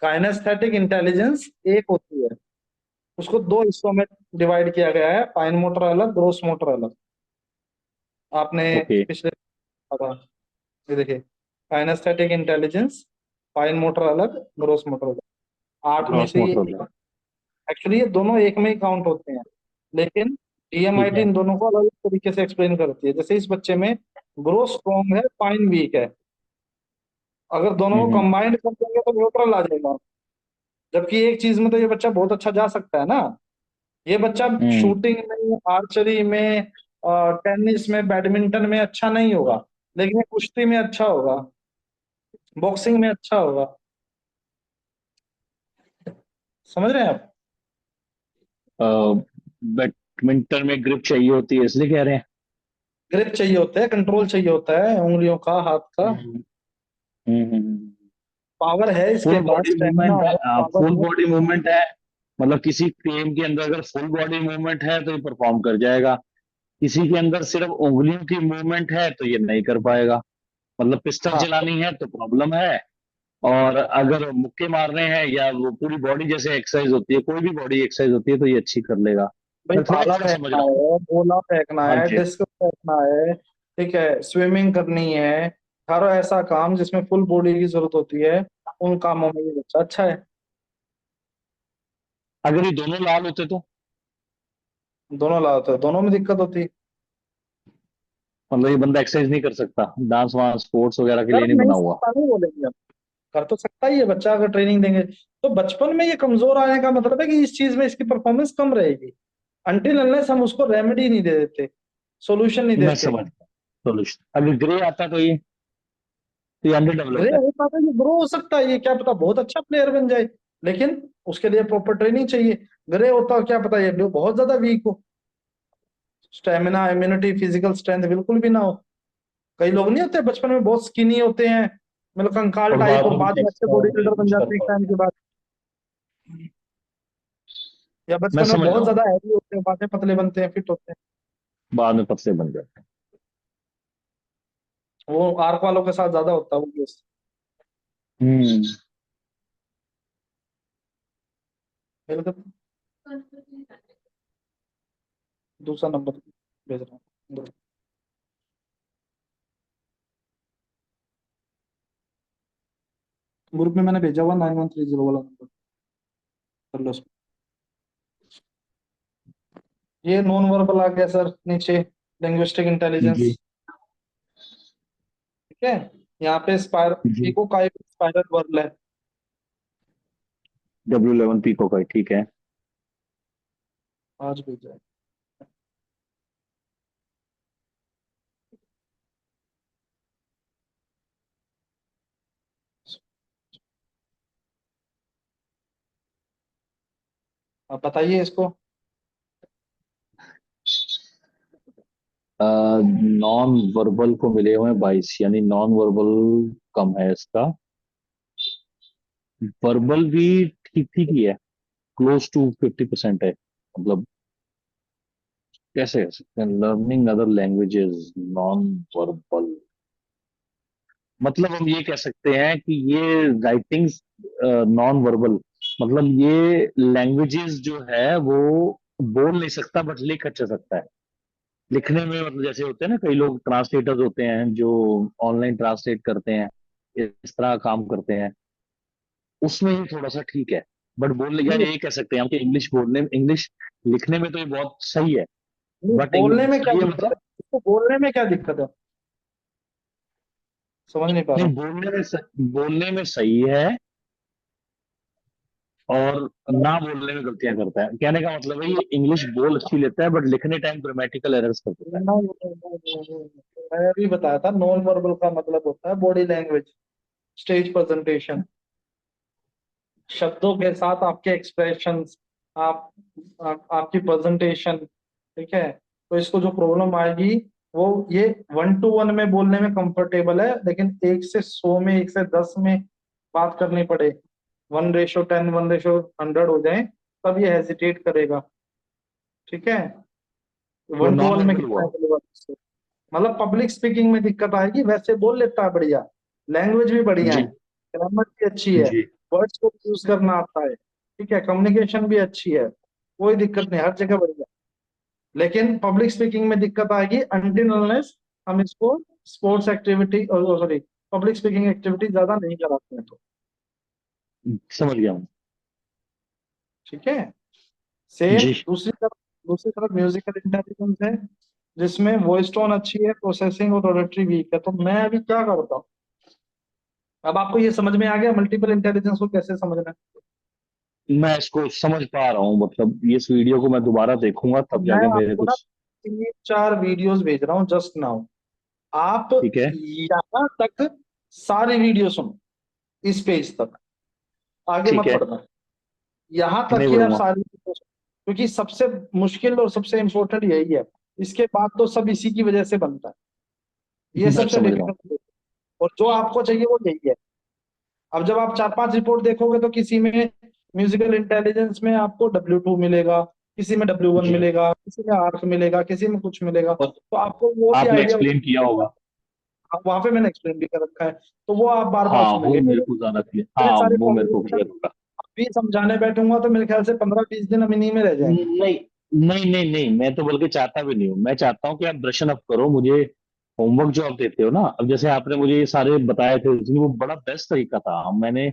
काइनेस्थेटिक इंटेलिजेंस एक होती है, उसको दो हिस्सों में डिवाइड किया गया है। फाइन मोटर अलग, ग्रोस मोटर अलग। आपने ओके। पिछले पढ़ा। ये देखिए, काइनेस्थेटिक इंटेलिजेंस, फाइन मोटर अलग, ग्रोस मोटर अलग। आठ में ग्रॉस से ये मोटर। एक्चुअली ये दोनों एक में ही काउंट होते हैं, लेकिन ठीक डीएमआईटी है। इन दोनों को अलग अलग तरीके से एक्सप्लेन करती है। जैसे इस बच्चे में ग्रोस स्ट्रॉन्ग है, फाइन वीक है। अगर दोनों को हम्म। कंबाइंड कर देंगे तो न्यूट्रल आ जाएगा। जबकि एक चीज में तो ये बच्चा बहुत अच्छा जा सकता है ना। ये बच्चा हम्म। शूटिंग में, आर्चरी में, टेनिस में, बैडमिंटन में अच्छा नहीं होगा, लेकिन ये कुश्ती में अच्छा होगा, बॉक्सिंग में अच्छा होगा। समझ रहे हैं आप? बैडमिंटन में ग्रिप चाहिए होती है इसलिए कह रहे हैं। ग्रिप चाहिए होता है, कंट्रोल चाहिए होता है उंगलियों का, हाथ का। हम्म। हम्म। पावर है इसके फुल पास, बॉडी स्टेमिना मूवमेंट है, है, पावर फुल है। बॉडी मूवमेंट है। मतलब किसी गेम के अंदर अगर फुल बॉडी मूवमेंट है तो ये परफॉर्म कर जाएगा, किसी के अंदर सिर्फ उंगलियों की मूवमेंट है तो ये नहीं कर पाएगा। मतलब पिस्टल हाँ, चलानी है तो प्रॉब्लम है, और अगर मुक्के मारने हैं या वो पूरी बॉडी जैसे एक्सरसाइज होती है, कोई भी बॉडी एक्सरसाइज होती है तो ये अच्छी कर लेगा। भाई मैं थोड़ा भाला एक्स्ट्रा समझ फेंकना रहा हूँ। है, गोला फेंकना हाँ है, जी। डिस्क फेंकना है। ठीक है, स्विमिंग करनी है। हर ऐसा काम जिसमें फुल बॉडी की जरूरत होती है, उन कामों में ये बच्चा अच्छा है। अगर ये दोनों लाल होते तो दोनों लाते हैं, दोनों में दिक्कत होती है। मतलब ये बंदा एक्सरसाइज नहीं कर सकता, डांस वांस स्पोर्ट्स वगैरह के कर लिए नहीं नहीं बना हुआ। सकता नहीं बोलेंगे हम। कर तो सकता ही है बच्चा, अगर ट्रेनिंग देंगे तो। बचपन में ये कमजोर आने का मतलब है कि इस चीज में इसकी परफॉर्मेंस कम रहेगी, अनटिल अनलेस हम उसको रेमेडी नहीं दे देते, सॉल्यूशन नहीं मैं देते। समझ गया सोल्यूशन। अगर ग्रे आता तो ये अंडर ग्रे डेवलप्ड है। हो पाता है, ये ग्रो हो सकता है, ये क्या पता बहुत अच्छा प्लेयर बन जाए, लेकिन उसके लिए प्रॉपर ट्रेनिंग चाहिए। ग्रे होता हो, क्या पता ये बहुत ज्यादा वीक हो, स्टेमिना, इम्यूनिटी, फिजिकल स्ट्रेंथ बिल्कुल भी ना हो। कई लोग नहीं होते बचपन में बहुत स्किनी होते हैं, मतलब कंकाल और टाइप बाद हो, में बाद कुछ में अच्छे एक्स्ट्रा बॉडी ऑर्डिनरी बिल्डर बन कुछ कर जाते हैं एक टाइम पाते के हैं। बाद। या मैं बचपन में समझ रहा बहुत हूँ। ज्यादा हैवी होते हैं, बाद में पतले बनते हैं, फिट होते हैं। बाद में पतले बन जाते वो आर्क वालों के साथ ज्यादा होता है वो केस। हैं। बिल्कुल। दूसरा नंबर भेज रहा हूँ, ग्रुप में मैंने भेजा हुआ 9130 वाला नंबर, कर लो उसमें। ये नॉन वर्बल आ गया सर नीचे, लिंग्विस्टिक इंटेलिजेंस। जी। ठीक है। यहाँ पे स्पायर जी। इको का स्पाइरल वर्बल है। W11 पीको का, ठीक है। आज भेजा है। अब बताइए इसको। नॉन वर्बल को मिले हुए 22, यानी नॉन वर्बल कम है इसका। वर्बल भी ठीक ठीक ही है, क्लोज टू 50% है। मतलब कैसे कह सकते हैं, learning other languages non verbal, मतलब हम ये कह सकते हैं कि ये राइटिंग नॉन वर्बल, मतलब ये लैंग्वेजेस जो है वो बोल नहीं सकता बट लिख अच्छा सकता है। लिखने में मतलब जैसे होते हैं ना, कई लोग ट्रांसलेटर्स होते हैं जो ऑनलाइन ट्रांसलेट करते हैं, इस तरह काम करते हैं, उसमें ही थोड़ा सा ठीक है। बट बोलने या नहीं ये कह सकते हैं हम कि इंग्लिश बोलने में, इंग्लिश लिखने में तो ये बहुत सही है। नहीं, बट बोलने में क्या सही है दिक्कत है? मतलब, इसको बोलने में क्या दिक्कत है? समझ नहीं पा रहा नहीं हूँ। बोलने में सही है, और ना बोलने में गलतियां करता है। कहने का मतलब है ये इंग्लिश बोल अच्छी लेता है बट लिखने टाइम ग्रामेटिकल एरर्स कर देता है। नहीं, नहीं, नहीं, नहीं, नहीं। मैंने अभी बताया था नॉन वर्बल का मतलब होता है बॉडी लैंग्वेज, स्टेज प्रेजेंटेशन, शब्दों के साथ आपके एक्सप्रेशंस, आपकी प्रेजेंटेशन। ठीक है। तो इसको जो प्रॉब्लम आएगी वो ये 1 to 1 में बोलने में कंफर्टेबल है, लेकिन 1 से 100 में, 1 से 10 में बात करनी पड़े, 1:10, 1:100 हो जाए, तब ये हेजिटेट करेगा। ठीक है। वो 1 to 1 नॉन में वर्बल कितना हुआ। है बोलेगा उससे? मतलब पब्लिक स्पीकिंग में दिक्कत आएगी, वैसे बोल लेता है बढ़िया, लैंग्वेज भी बढ़िया है, जी ग्रामर भी अच्छी है, जी। वर्ड्स को यूज करना आता है। ठीक है, कम्युनिकेशन भी अच्छी है, कोई दिक्कत नहीं, हर जगह बढ़िया। लेकिन पब्लिक स्पीकिंग में दिक्कत आएगी अनटिल अनलेस हम इसको sports activity, sorry, public speaking activity ज्यादा नहीं कराते हैं तो। समझ गया हूँ। ठीक है। सेम जी। दूसरी तरफ म्यूजिकल इंटेलिजेंस है, जिसमें वॉइस टोन अच्छी है, प्रोसेसिंग और ऑडिटरी वीक है। तो मैं अभी क्या करता हूँ? अब आपको ये समझ में आ गया मल्टीपल इंटेलिजेंस को कैसे समझना है? मैं इसको समझ पा रहा हूँ, मतलब ये इस वीडियो को मैं दोबारा देखूंगा तो तब मैं जाके मेरे आपको ना कुछ। 3-4 वीडियोस भेज रहा हूँ जस्ट नाउ। आप ठीक है। यहाँ तक सारी वीडियो सुनो, इस पेज तक, आगे ठीक मत है, पढ़ना। यहाँ तक नहीं ही आप बढ़ूंगा। सारी वीडियो सुनो, क्योंकि सबसे मुश्किल और सबसे इम्पोर्टेंट यही है। इसके बाद तो सब इसी की वजह से बनता है, ये मैं सबसे समझ रहा हूँ। डिफिकल्ट है। और जो आपको चाहिए वो यही है। अब जब आप 4-5 रिपोर्ट देखोगे तो किसी में म्यूजिकल इंटेलिजेंस में आपको W2 मिलेगा, किसी में W1 जी। मिलेगा, किसी में आर्क मिलेगा, किसी में कुछ मिलेगा, और तो आपको वो भी आपने आइडिया। एक्सप्लेन किया होगा। वहां पे मैंने एक्सप्लेन भी कर रखा है, तो वो आप बार बार हाँ वो सुनेंगे। मेरे को ज्यादा क्लियर, इतने हाँ सारे वो मेरे को कॉम्बिनेशन क्लियर होगा। अभी समझाने बैठूंगा तो मेरे ख्याल से 15-20 दिन अब इन्हीं में रह जाएंगे। नहीं नहीं नहीं नहीं, मैं तो बल्कि चाहता भी नहीं हूँ। मैं चाहता हूँ कि आप ब्रशन अप करो मुझे। होमवर्क जो आप देते हो ना, अब जैसे आपने मुझे ये सारे बताए थे उसमें, वो बड़ा बेस्ट तरीका था। मैंने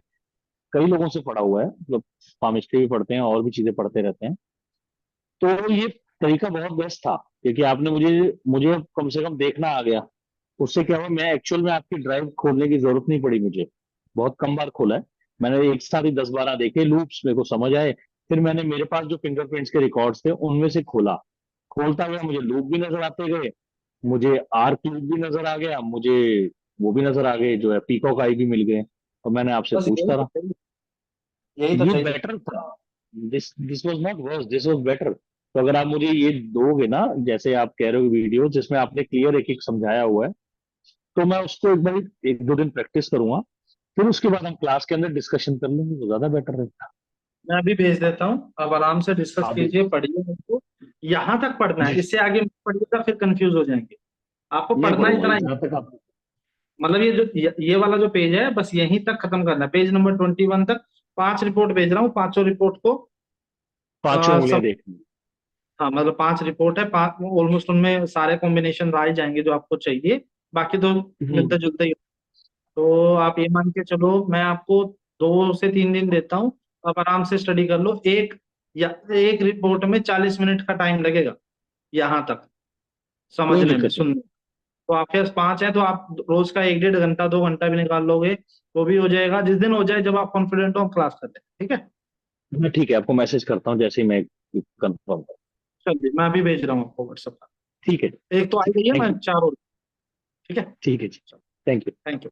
कई लोगों से पढ़ा हुआ है, मतलब फार्मेस्ट्री भी पढ़ते हैं और भी चीजें पढ़ते रहते हैं, तो ये तरीका बहुत बेस्ट था। क्योंकि आपने मुझे मुझे अब कम से कम देखना आ गया। उससे क्या हुआ, मैं एक्चुअल में आपकी ड्राइव खोलने की जरूरत नहीं पड़ी मुझे। बहुत कम बार खोला है मैंने, एक साथ ही 10-12 देखे लूप्स, मेरे को समझ आए। फिर मैंने मेरे पास जो फिंगरप्रिंट्स के रिकॉर्ड्स थे उनमें से खोला, खोलता गया मुझे लूप भी नजर आते गए, मुझे आर्क लूप भी नजर आ गया, मुझे वो भी नजर आ गए जो है पीकॉक आई भी मिल गए, और मैंने आपसे बस यही पूछता तो रहा। चाहिए, यही तो ये चाहिए। बेटर था। This this was not worse, this was better. तो अगर आप मुझे ये दोगे ना, जैसे आप कह रहे हो वीडियो जिसमें आपने क्लियर एक एक समझाया हुआ है, तो मैं उसको एक बार 1-2 दिन प्रैक्टिस करूंगा, फिर उसके बाद हम क्लास के अंदर डिस्कशन कर लेंगे तो ज्यादा बेटर रहेगा। मैं अभी भेज देता हूँ, अब आराम से डिस्कस आप भी। कीजिए, पढ़िए उसको। यहाँ तक पढ़ना है, जी। इससे आगे मत पढ़िएगा, फिर कंफ्यूज हो जाएंगे। आपको नहीं पढ़ना पढ़ूंगा इतना ये ही, जहां तक आप। मतलब ये वाला जो पेज है बस यहीं तक खत्म करना है, पेज नंबर 21 तक। 5 रिपोर्ट भेज रहा हूँ, पांचों रिपोर्ट को पांचों उंगलियां सब। देखनी। हाँ, मतलब 5 रिपोर्ट है, 5 ऑलमोस्ट, उनमें सारे कॉम्बिनेशन आ ही जाएंगे जो आपको चाहिए, बाकी तो हम्म। मिलते जुलते ही। तो आप ये मान के चलो, मैं आपको 2 से 3 दिन देता हूँ, आप आराम से स्टडी कर लो। एक रिपोर्ट में 40 मिनट का टाइम लगेगा यहाँ तक कोई समझने में, दिक्कत नहीं। सुनने। तो आपके पास 5 है, तो आप रोज का 1-1.5 घंटा, 2 घंटा भी निकाल लोगे, वो भी हो जाएगा। जिस दिन हो जाए, जब आप कॉन्फिडेंट हो, हम क्लास करते हैं, ठीक है? मैं ठीक है, आपको मैसेज करता हूँ जैसे ही मैं कंफर्म करूँ। चलिए, मैं अभी भेज रहा हूँ आपको व्हाट्सएप ठीक है। पर। एक तो आई ठीक है, गई है, थैंक मैं यू। 4 और। ठीक है। ठीक है जी। Thank you. Thank you.